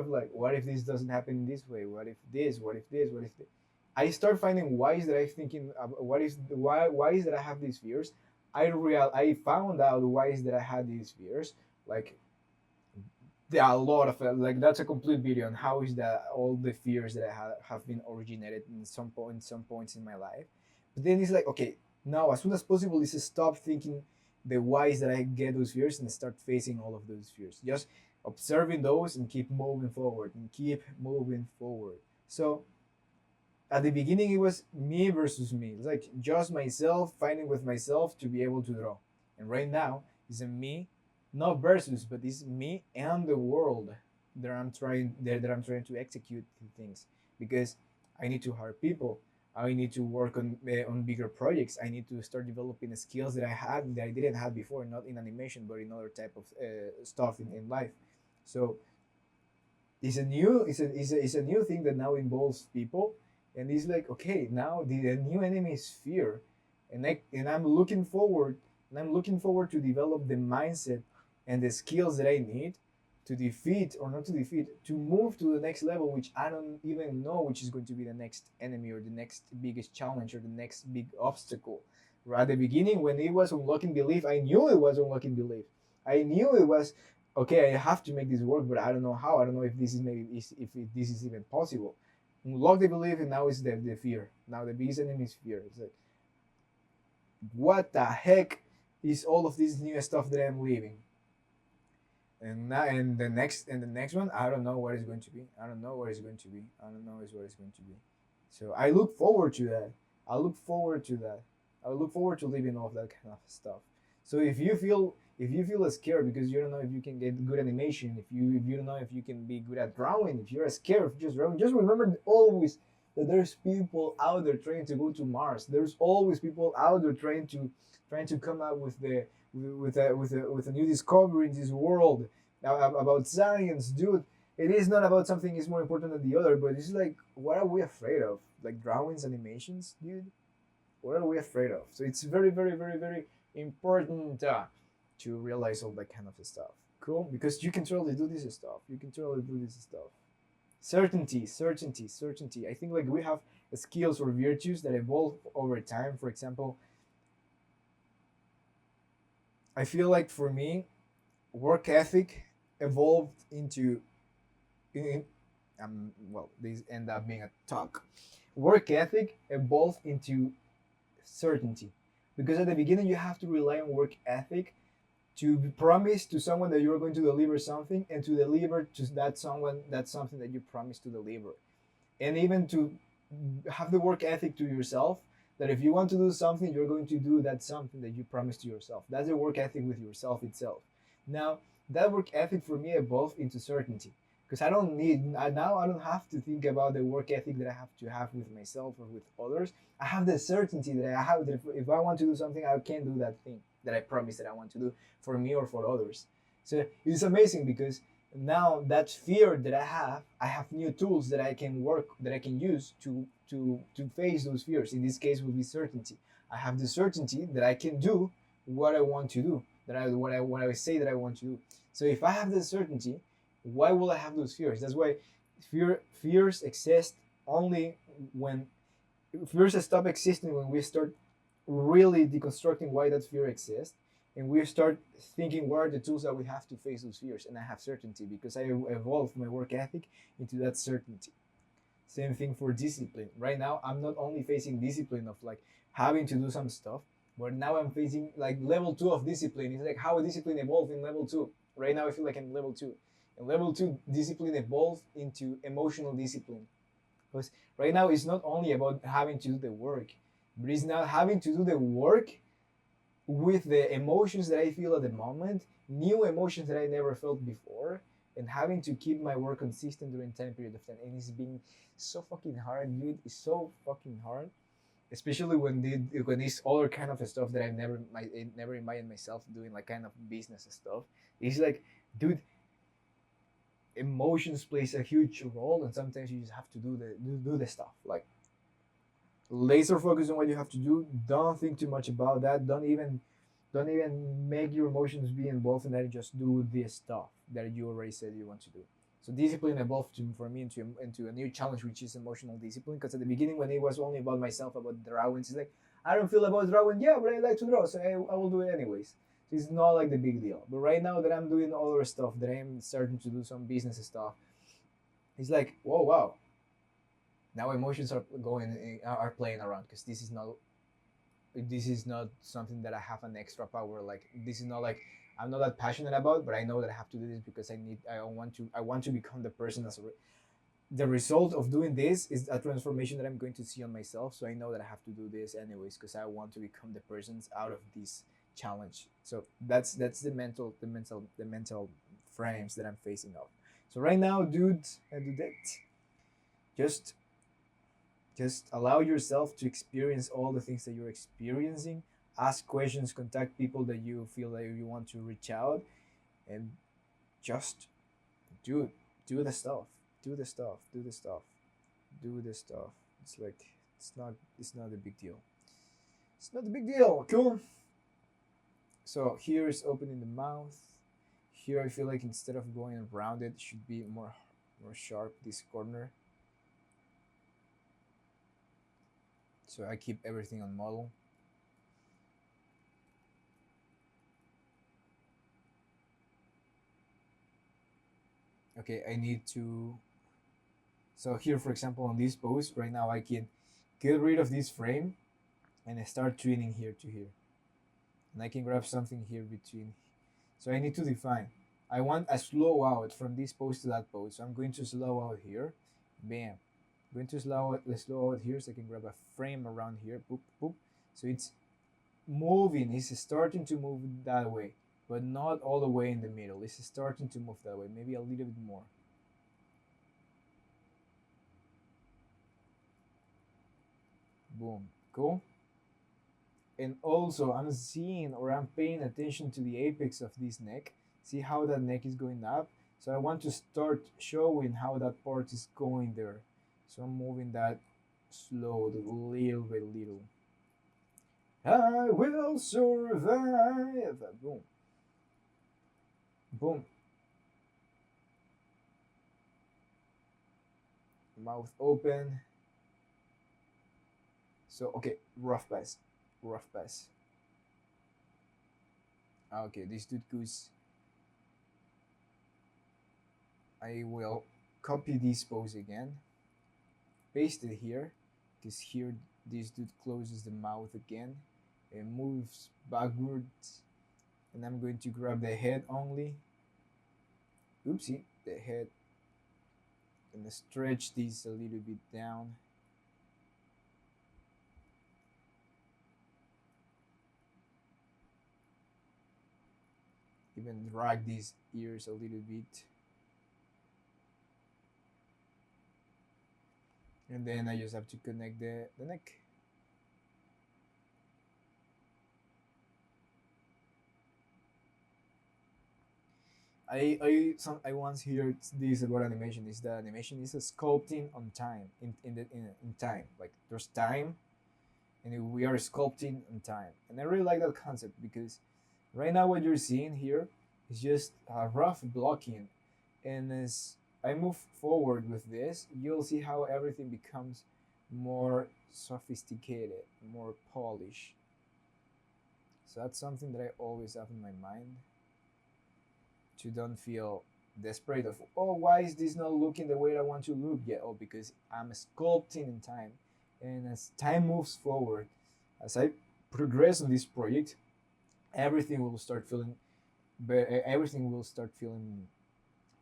like, what if this doesn't happen in this way? What if this? What if this? What if this? I start finding why is that I thinking why is that I have these fears. I found out why is that I had these fears. Like there are a lot of like that's a complete video on how is that all the fears that have been originated in some points in my life. But then it's like okay, now as soon as possible is to stop thinking the whys that I get those fears and start facing all of those fears. Just observing those and keep moving forward and keep moving forward. So at the beginning it was me versus me. It's like just myself fighting with myself to be able to draw. And right now it's a me, not versus, but it's me and the world that I'm trying to execute things because I need to hire people. I need to work on bigger projects. I need to start developing the skills that I didn't have before, not in animation but in other type of stuff in life. So it's a new thing that now involves people, and it's like okay, now the new enemy is fear, and I'm looking forward to develop the mindset and the skills that I need to defeat or not to defeat to move to the next level, which I don't even know which is going to be the next enemy or the next biggest challenge or the next big obstacle. At the beginning when it was unlocking belief, I knew it was unlocking belief. I knew it was okay, I have to make this work, but I don't know how. I don't know if this is this is even possible. Unlock the belief, and now it's the fear. Now the biggest enemy is fear. It's like, what the heck is all of this new stuff that I'm living? And now, and the next one, I don't know what it's going to be. I don't know what it's going to be. I don't know what it's going to be. So I look forward to that. I look forward to that. I look forward to living off that kind of stuff. So if you feel scared because you don't know if you can get good animation, if you don't know if you can be good at drawing, if you're scared of just drawing, just remember always that there's people out there trying to go to Mars. There's always people out there trying to come up with a new discovery in this world about science, dude. It is not about something is more important than the other, but it's like, what are we afraid of? Like drawings, animations, dude. What are we afraid of? So it's very, very, very, very important to realize all that kind of stuff. Cool, because you can totally do this stuff. You can totally do this stuff. Certainty, certainty, certainty. I think like we have skills or virtues that evolve over time. For example, I feel like for me, work ethic evolved into well, these end up being a talk. Work ethic evolved into certainty, because at the beginning you have to rely on work ethic to promise to someone that you're going to deliver something, and to deliver to that someone that's something that you promised to deliver, and even to have the work ethic to yourself that if you want to do something, you're going to do that something that you promised to yourself. That's a work ethic with yourself itself. Now, that work ethic for me evolved into certainty, because now I don't have to think about the work ethic that I have to have with myself or with others. I have the certainty that I have that if I want to do something, I can do that thing that I promised that I want to do for me or for others. So it's amazing because now that fear that I have new tools that I can work that I can use to face those fears. In this case, would be certainty. I have the certainty that I can do what I want to do, that I what I say that I want to do. So if I have the certainty, why will I have those fears? That's why fears exist only when fears stop existing when we start really deconstructing why that fear exists, and we start thinking what are the tools that we have to face those fears. And I have certainty because I evolved my work ethic into that certainty. Same thing for discipline. Right now I'm not only facing discipline of like having to do some stuff, but now I'm facing like level 2 of discipline. It's like how discipline evolved in level 2. Right now I feel like I'm level 2, and level 2 discipline evolved into emotional discipline. Because right now it's not only about having to do the work, but it's now having to do the work with the emotions that I feel at the moment, new emotions that I never felt before, and having to keep my work consistent during time period of time. And it's been so fucking hard, dude. It's so fucking hard, especially when this other kind of stuff that I never imagined myself doing, like kind of business stuff. It's like, dude, emotions plays a huge role, and sometimes you just have to do the stuff like laser focus on what you have to do. Don't think too much about that. Don't even make your emotions be involved in that. Just do this stuff that you already said you want to do. So discipline evolved for me into a new challenge, which is emotional discipline. Because at the beginning, when it was only about myself, about drawings, it's like I don't feel about drawing, yeah, but I like to draw, so I will do it anyways. So it's not like the big deal. But right now that I'm doing other stuff, that I'm starting to do some business stuff, it's like, whoa, wow, now emotions are playing around, because this is not something that I have an extra power. Like this is not like I'm not that passionate about, but I know that I have to do this because I want to become the person the result of doing this is a transformation that I'm going to see on myself. So I know that I have to do this anyways because I want to become the persons out of this challenge. So that's the mental frames that I'm facing off. So right now, dude, and do that. Just just allow yourself to experience all the things that you're experiencing. Ask questions, contact people that you feel like you want to reach out, and just do do the stuff. Do the stuff. Do the stuff. Do the stuff. It's like it's not a big deal. It's not a big deal. Cool. So here is opening the mouth. Here I feel like instead of going around it should be more sharp this corner. So I keep everything on model. Okay, I need to. So here, for example, on this pose right now, I can get rid of this frame and I start tuning here to here, and I can grab something here between. So I need to define. I want a slow out from this pose to that pose. So I'm going to slow out here. Bam. I'm going to slow out here so I can grab a frame around here. Boop, boop. So it's moving. It's starting to move that way, but not all the way in the middle. It's starting to move that way. Maybe a little bit more. Boom. Cool. And also I'm seeing, or I'm paying attention to the apex of this neck. See how that neck is going up? So I want to start showing how that part is going there. So I'm moving that slow, little by little. I will survive. Boom. Boom. Mouth open. So okay, rough pass. Rough pass. Okay, this dude goes. I will copy this pose again, paste it here, because here this dude closes the mouth again and moves backwards, and I'm going to grab the head only. Oopsie, the head, and stretch this a little bit down. even drag these ears a little bit, and then I just have to connect the neck. I once heard this about animation, is that animation is a sculpting on time, in time, like there's time and we are sculpting on time, and I really like that concept because right now what you're seeing here is just a rough blocking, and as I move forward with this, you'll see how everything becomes more sophisticated, more polished. So that's something that I always have in my mind, to don't feel desperate of, oh, why is this not looking the way I want to look yet? Oh, because I'm sculpting in time, and as time moves forward, as I progress on this project, everything will start feeling everything will start feeling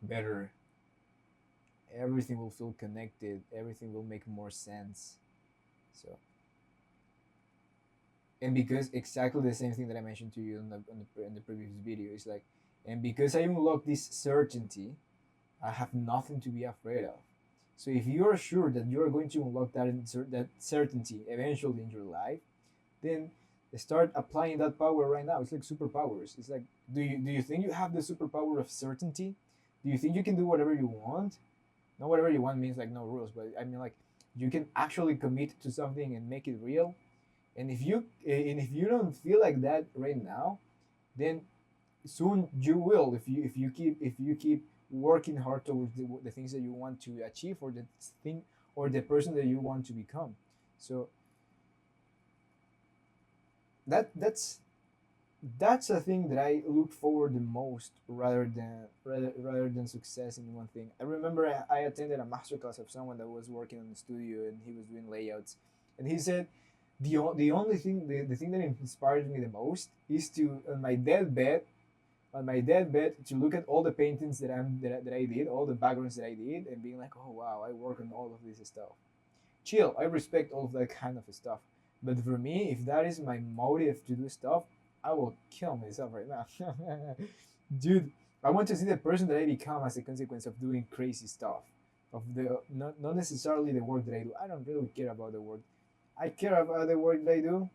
better, everything will feel connected, everything will make more sense. So, and because exactly the same thing that I mentioned to you in the previous video is like, and because I unlock this certainty, I have nothing to be afraid of. So if you are sure that you are going to unlock that certainty eventually in your life, then start applying that power right now. It's like superpowers. It's like, do you think you have the superpower of certainty? Do you think you can do whatever you want? Not whatever you want means like no rules, but I mean like you can actually commit to something and make it real. And if you don't feel like that right now, then soon you will, if you keep working hard towards the things that you want to achieve, or the thing or the person that you want to become. So that's a thing that I look forward the most, rather than success in one thing. I remember I attended a masterclass of someone that was working on the studio, and he was doing layouts, and he said the only thing, the thing that inspired me the most is to, on my deathbed, to look at all the paintings that I did, all the backgrounds that I did, and being like, oh wow, I work on all of this stuff. Chill, I respect all of that kind of stuff. But for me, if that is my motive to do stuff, I will kill myself right now. Dude, I want to see the person that I become as a consequence of doing crazy stuff. Of the not necessarily the work that I do. I don't really care about the work. I care about the work that I do,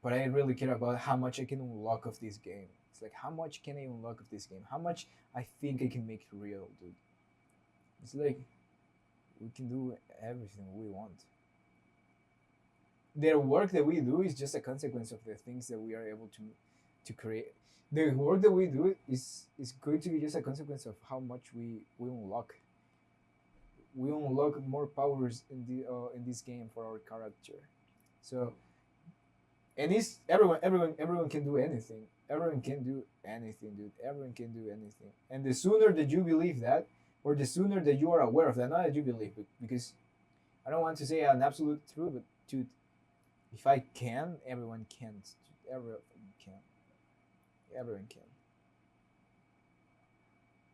but I really care about how much I can unlock of this game. It's like, how much can I unlock of this game? How much I think I can make it real, dude. It's like we can do everything we want. The work that we do is just a consequence of the things that we are able to create. The work that we do is going to be just a consequence of how much we unlock. We unlock more powers in this game for our character. So, and it's everyone can do anything. Everyone can do anything, dude. Everyone can do anything. And the sooner that you believe that, or the sooner that you are aware of that, not that you believe it, because I don't want to say an absolute truth, but dude, if I can, everyone can. Everyone can. Everyone can.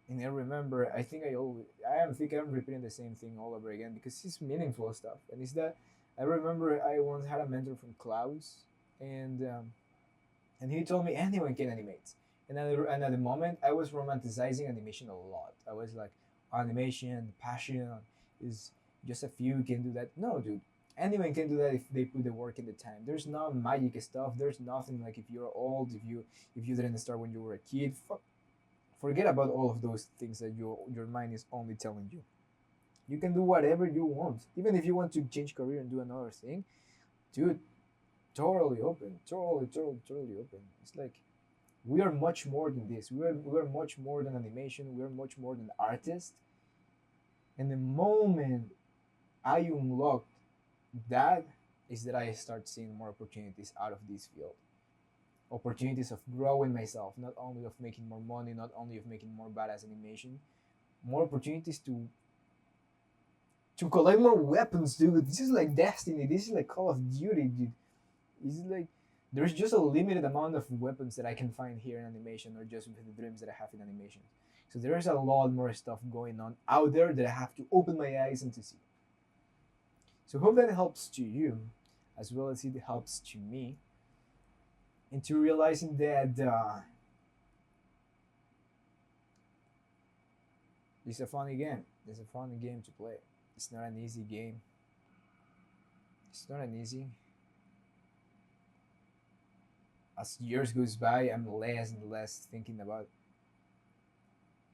And I remember, I think I'm repeating the same thing all over again because it's meaningful stuff. And it's that I remember I once had a mentor from Klaus, and he told me anyone can animate. And at the moment, I was romanticizing animation a lot. I was like, animation, passion is just a few can do that. No, dude, anyone can do that if they put the work in the time. There's no magic stuff. There's nothing like if you're old, if you didn't start when you were a kid. Forget about all of those things that your mind is only telling you. You can do whatever you want, even if you want to change career and do another thing, dude. Totally open, totally open. It's like we are much more than this. We are much more than animation. We are much more than artists. And the moment I unlocked that, is that I start seeing more opportunities out of this field. Opportunities of growing myself, not only of making more money, not only of making more badass animation, more opportunities to collect more weapons, dude. This is like Destiny. This is like Call of Duty, dude. This is like there's just a limited amount of weapons that I can find here in animation, or just with the dreams that I have in animation. So there's a lot more stuff going on out there that I have to open my eyes and to see. So hope that helps to you, as well as it helps to me, into realizing that It's a funny game. It's a funny game to play. It's not an easy game. It's not an easy. As years goes by, I'm less and less thinking about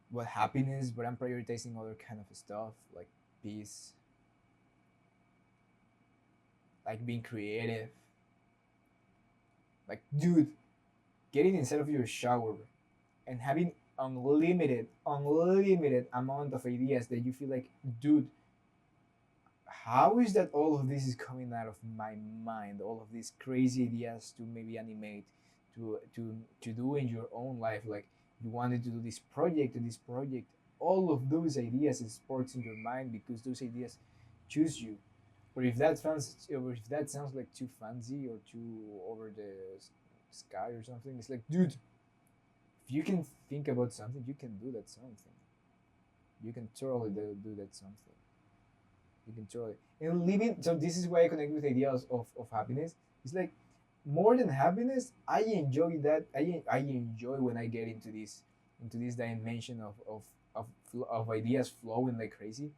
what happiness, but I'm prioritizing other kind of stuff like peace, like being creative. Like, dude, getting inside of your shower and having unlimited amount of ideas that you feel like, dude, how is that all of this is coming out of my mind? All of these crazy ideas to maybe animate, to do in your own life. Like you wanted to do this project and this project. All of those ideas sparks in your mind because those ideas choose you. Or if that sounds like too fancy or too over the sky or something, it's like, dude, if you can think about something, you can do that something. You can totally do that something. You can totally and living. So this is why I connect with ideas of happiness. It's like more than happiness. I enjoy that. I enjoy when I get into this dimension of ideas flowing like crazy.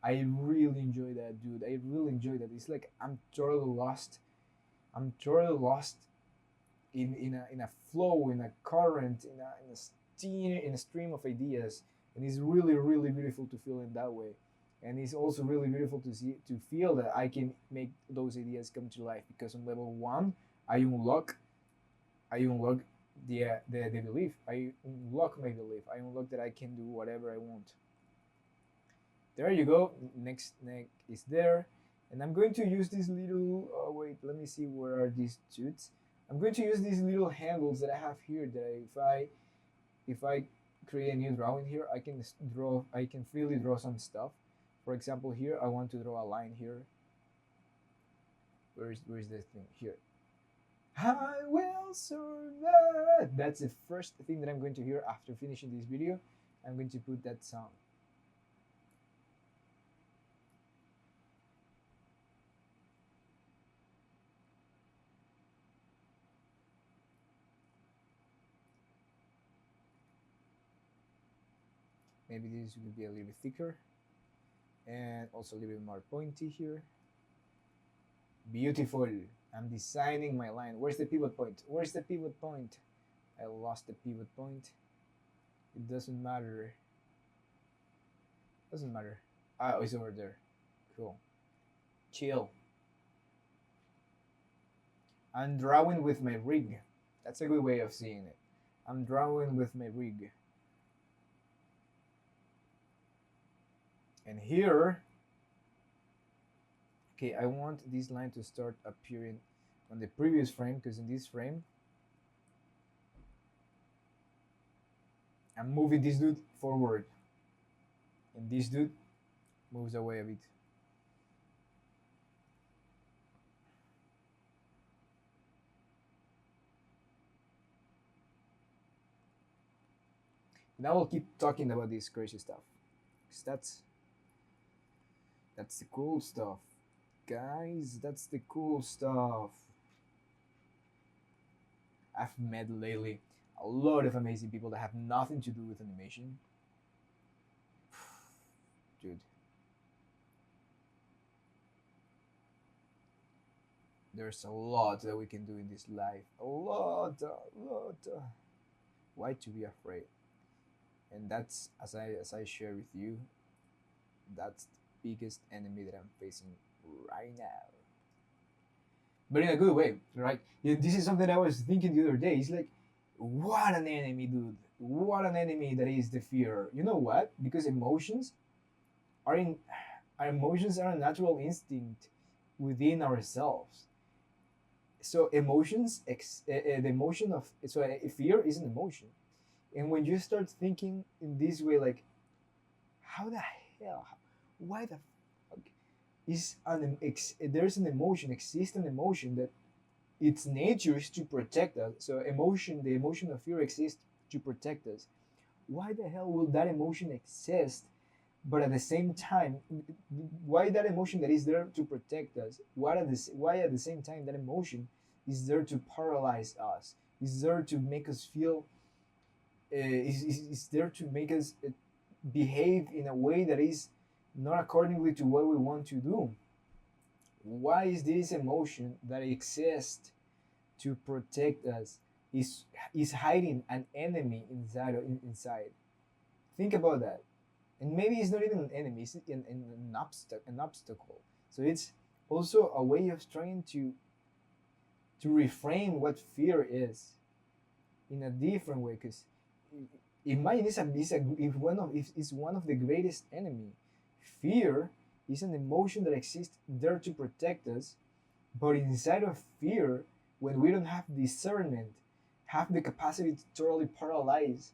I really enjoy that, dude. I really enjoy that. It's like I'm totally lost. I'm totally lost in a flow, in a current, in a stream of ideas, and it's really really beautiful to feel in that way. And it's also really beautiful to feel that I can make those ideas come to life because on level one, I unlock I unlock the belief. I unlock my belief. I unlock that I can do whatever I want. There you go. Next neck is there, and I'm going to use this little. Oh wait, let me see where are these toots. I'm going to use these little handles that I have here. If I create a new drawing here, I can draw. I can freely draw some stuff. For example, here I want to draw a line here. Where's this thing here? I will survive. That's the first thing that I'm going to hear after finishing this video. I'm going to put that song. Maybe this will be a little bit thicker and also a little bit more pointy here. Beautiful. I'm designing my line. Where's the pivot point? Where's the pivot point? I lost the pivot point. It doesn't matter. Doesn't matter. Ah, it's over there. Cool. Chill. I'm drawing with my rig. That's a good way of seeing it. I'm drawing with my rig. And here, okay, I want this line to start appearing on the previous frame because in this frame, I'm moving this dude forward and this dude moves away a bit. And I will keep talking about this crazy stuff because that's the cool stuff, guys. That's the cool stuff. I've met lately a lot of amazing people that have nothing to do with animation. Dude, there's a lot that we can do in this life. A lot. Why to be afraid? And that's as I share with you, that's the biggest enemy that I'm facing right now. But in a good way, right? Yeah, this is something I was thinking the other day. It's like, what an enemy, dude! What an enemy that is the fear. You know what? Because are in our emotions are a natural instinct within ourselves. So the emotion of fear is an emotion, and when you start thinking in this way, like, how the hell, why the fuck is there's an emotion, exists an emotion that its nature is to protect us. So the emotion of fear exists to protect us. Why the hell will that emotion exist? But at the same time, why that emotion that is there to protect us? Why at the same time that emotion is there to paralyze us? Is there to make us feel? Is there to make us behave in a way that is not accordingly to what we want to do? Why is this emotion that exists to protect us is hiding an enemy inside? Think about that. And maybe it's not even an enemy, it's an obstacle. So it's also a way of trying to reframe what fear is in a different way, because imagine it's one of the greatest enemy. Fear is an emotion that exists there to protect us, but inside of fear, when we don't have discernment, have the capacity to totally paralyze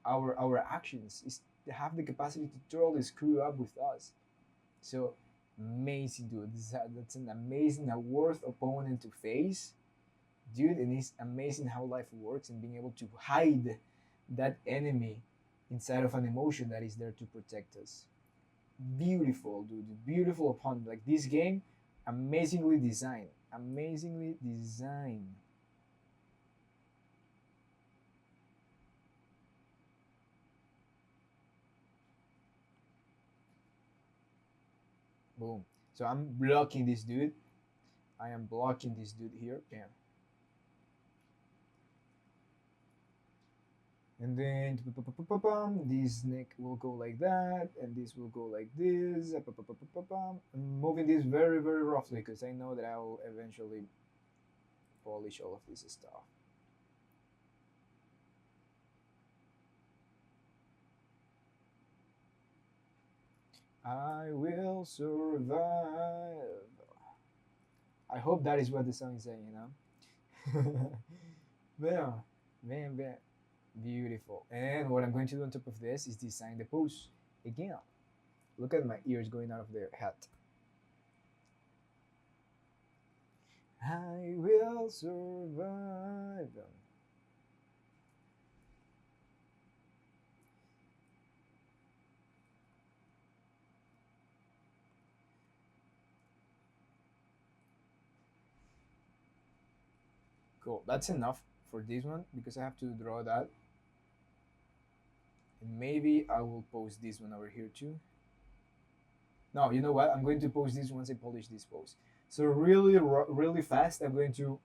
our actions, is have the capacity to totally screw up with us. So amazing, dude. That's an amazing, a worth opponent to face, dude. And it's amazing how life works and being able to hide that enemy inside of an emotion that is there to protect us. Beautiful, dude. Beautiful opponent. Like this game, amazingly designed. Amazingly designed. Boom. So I'm blocking this dude. I am blocking this dude here. Bam. And then this neck will go like that, and this will go like this. I'm moving this very, very roughly because I know that I will eventually polish all of this stuff. I will survive. I hope that is what the song is saying, you know? Yeah, man, man. Beautiful. And what I'm going to do on top of this is design the pose. Again, look at my ears going out of the hat. I will survive. Cool. That's enough for this one because I have to draw that. And maybe I will post this one over here too. No, you know what? I'm going to post this once I polish this pose. So really, really fast, I'm going to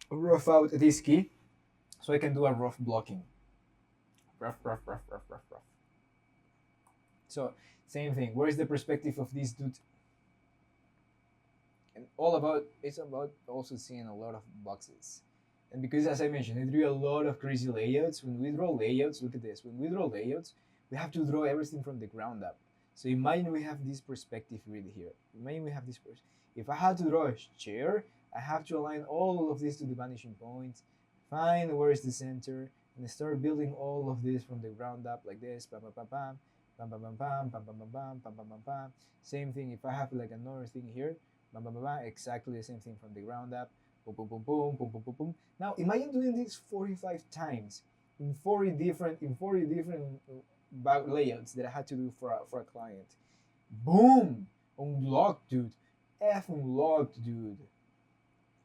rough out this key so I can do a rough blocking. Rough, rough, rough, rough, rough, rough. So same thing. Where's the perspective of this dude? And it's about also seeing a lot of boxes. And because as I mentioned, I drew a lot of crazy layouts. When we draw layouts, look at this. When we draw layouts, we have to draw everything from the ground up. So imagine we have this perspective really here. Imagine we have this perspective. If I had to draw a chair, I have to align all of this to the vanishing points, find where is the center, and start building all of this from the ground up like this. Bam, bam, bam, bam, bam, bam, bam, bam, bam, bam, bam, bam, bam, bam, bam, bam. Same thing if I have like another thing here, bam, bam, bam, bam, exactly the same thing from the ground up. Boom, boom, boom, boom, boom, boom, boom, boom. Now imagine doing this 45 times in 40 different layouts that I had to do for a client. Boom! Unlocked, dude. F unlocked, dude.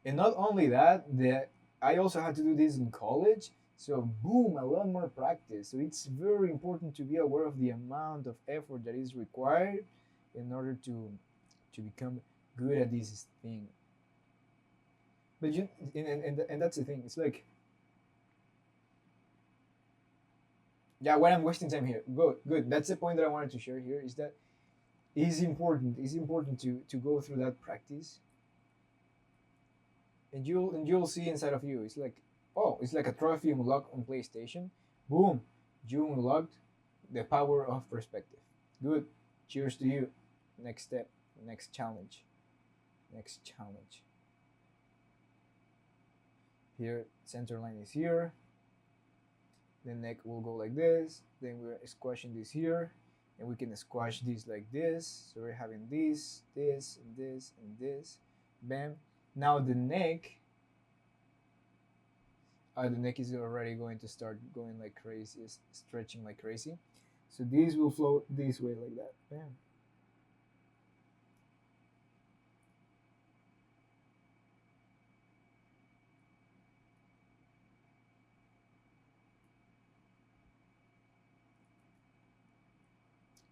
And not only that, I also had to do this in college. So boom, a lot more practice. So it's very important to be aware of the amount of effort that is required in order to become good at this thing. But and that's the thing. It's like, yeah, when I'm wasting time here. Good, good. That's the point that I wanted to share here. Is that it is important. It's important to go through that practice, and you'll see inside of you. It's like, oh, it's like a trophy unlocked on PlayStation. Boom, you unlocked the power of perspective. Good. Cheers to you. Next step. Next challenge. Next challenge. Here, center line is here. The neck will go like this. Then we're squashing this here, and we can squash this like this. So we're having this, this, and this, and this. Bam. Now the neck is already going to start going like crazy, stretching like crazy. So these will flow this way like that. Bam.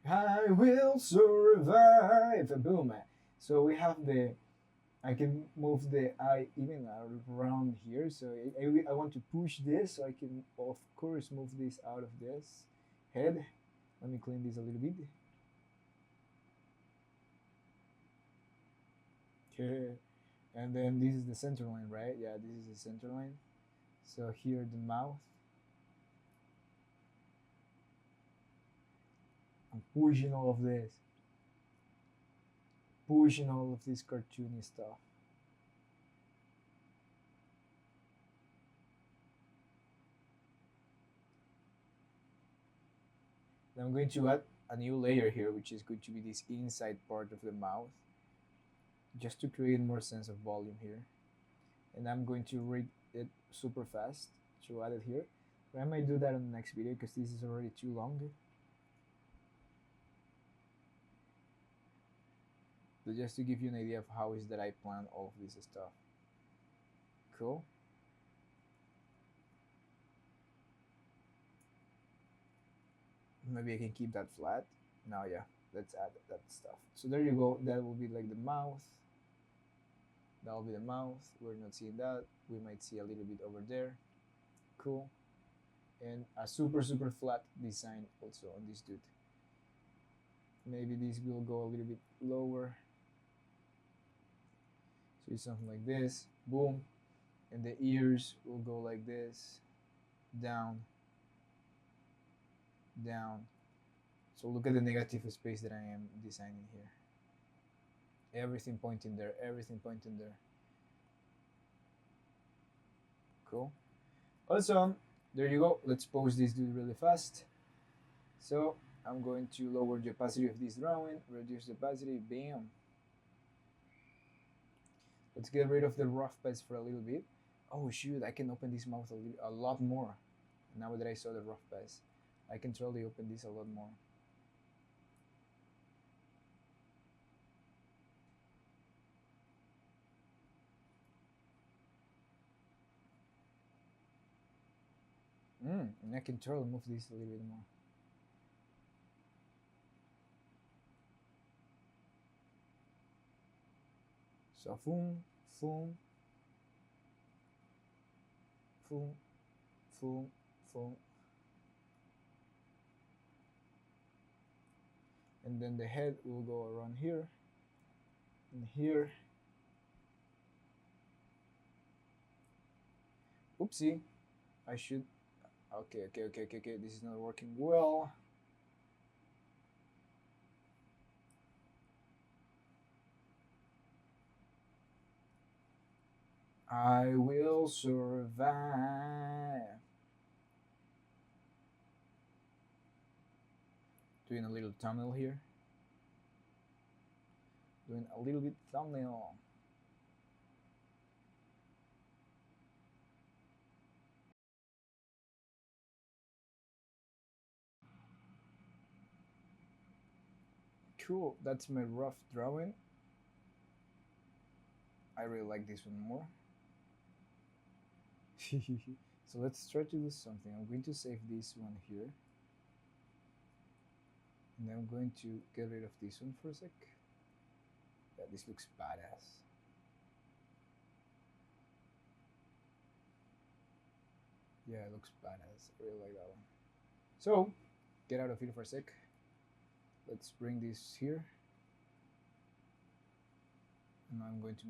I will survive. Boom. So we have the. I can move the eye even around here. So I want to push this. So I can of course move this out of this head. Let me clean this a little bit. Okay. And then this is the center line, right? Yeah, this is the center line. So here the mouth. I'm pushing all of this. Pushing all of this cartoony stuff. Then I'm going to add a new layer here, which is going to be this inside part of the mouth, just to create more sense of volume here. And I'm going to read it super fast to add it here. But I might do that in the next video because this is already too long. But just to give you an idea of how is that I plan all of this stuff. Cool. Maybe I can keep that flat. Now, yeah, let's add that stuff. So there you go. That will be like the mouth. That will be the mouth. We're not seeing that. We might see a little bit over there. Cool. And a super flat design also on this dude. Maybe this will go a little bit lower. So it's something like this. Boom. And the ears will go like this. Down. Down. So look at the negative space that I am designing here. Everything pointing there. Everything pointing there. Cool. Also, there you go. Let's pose this dude really fast. So I'm going to lower the opacity of this drawing, reduce the opacity, bam. Let's get rid of the rough pads for a little bit. Oh shoot, I can open this mouth a lot more. Now that I saw the rough pads, I can totally open this a lot more. And I can totally move this a little bit more. So boom, boom, boom, boom, boom. And then the head will go around here and here. Oopsie, I should. Okay. This is not working well. I will survive. Doing a little thumbnail here. Doing a little bit thumbnail. Cool, that's my rough drawing. I really like this one more. So let's try to do something. I'm going to save this one here. And then I'm going to get rid of this one for a sec. Yeah, this looks badass. Yeah, it looks badass. I really like that one. So, get out of here for a sec. Let's bring this here. And I'm going to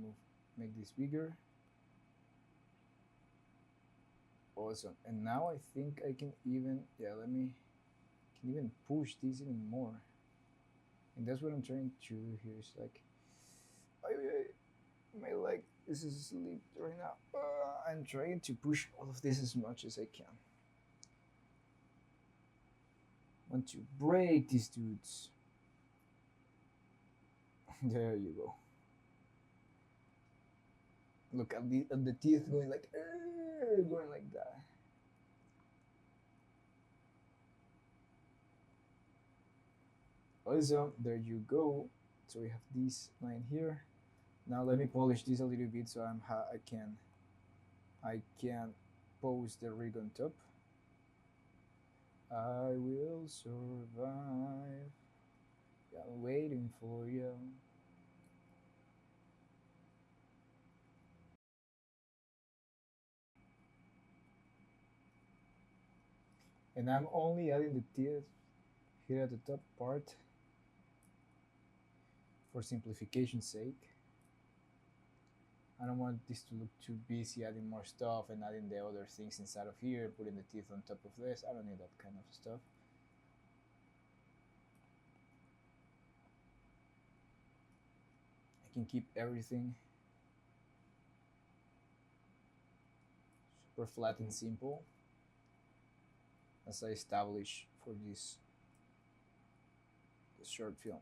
make this bigger. Awesome. And now I think I can even, can even push this even more. And that's what I'm trying to do here. It's like, my leg is asleep right now. I'm trying to push all of this as much as I can. Want to break these dudes. There you go. Look at the teeth going like that. Also, there you go. So we have this line here. Now let me polish this a little bit so I can pose the rig on top. I will survive. I'm waiting for you. And I'm only adding the teeth here at the top part for simplification's sake. I don't want this to look too busy adding more stuff and adding the other things inside of here, putting the teeth on top of this. I don't need that kind of stuff. I can keep everything super flat and simple as I establish for this short film.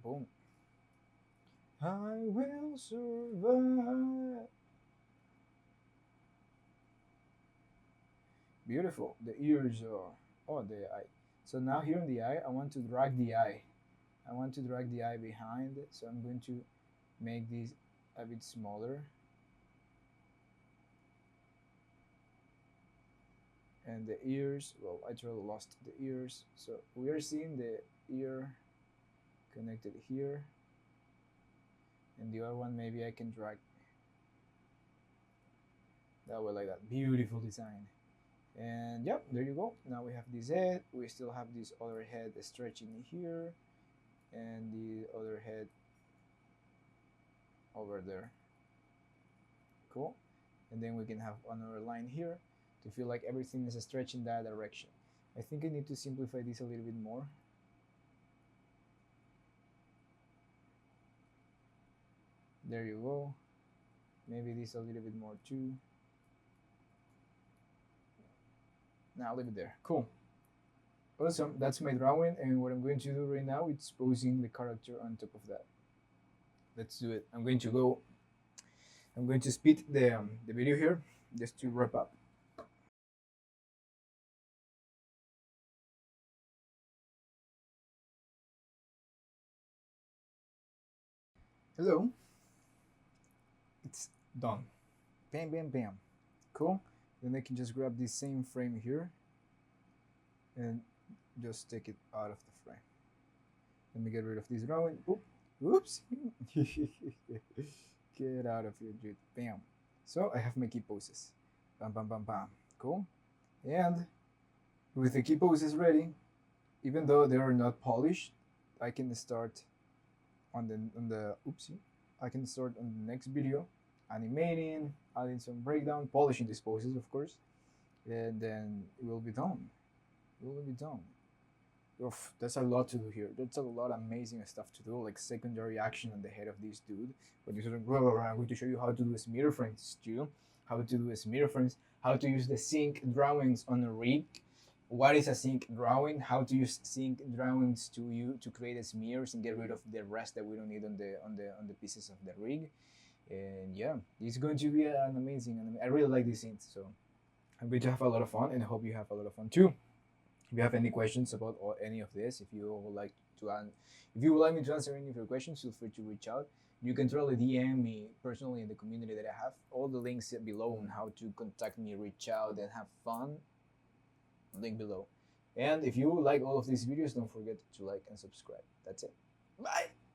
Boom. I will survive. Beautiful. The ears are. Oh, the eye. So now here in the eye, I want to drag the eye. I want to drag the eye behind. So I'm going to make this a bit smaller. And the ears, well, I totally lost the ears. So we are seeing the ear connected here. And the other one, maybe I can drag that way like that. Beautiful design. And yep, there you go. Now we have this head. We still have this other head stretching here. And the other head over there. Cool. And then we can have another line here to feel like everything is stretched in that direction. I think I need to simplify this a little bit more. There you go. Maybe this a little bit more too. Now leave it there. Cool. Awesome. That's my drawing, and what I'm going to do right now is posing the character on top of that. Let's do it. I'm going to speed the video here just to wrap up. Hello. It's done. Bam, bam, bam. Cool. Then I can just grab this same frame here and just take it out of the frame. Let me get rid of this drawing. Oops. Get out of here, dude. Bam. So I have my key poses. Bam, bam, bam, bam. Cool. And with the key poses ready, even though they are not polished, I can start on the oopsie. I can start on the next video, animating, adding some breakdown, polishing these poses, of course, and then it will be done. It will be done. Oof, that's a lot to do here. That's a lot of amazing stuff to do, like secondary action on the head of this dude. But I'm going to show you how to do smear frames too, how to do smear frames, how to use the sync drawings on a rig. What is a sync drawing? How to use sync drawings to create smears and get rid of the rest that we don't need on the pieces of the rig. And yeah, it's going to be an amazing. I really like these scenes, so I'm going to have a lot of fun, and I hope you have a lot of fun too. If you have any questions about any of this, if you would like me to answer any of your questions, feel free to reach out. You can totally DM me personally in the community that I have. All the links below on how to contact me, reach out, and have fun. Link below. And if you like all of these videos, don't forget to like and subscribe. That's it. Bye.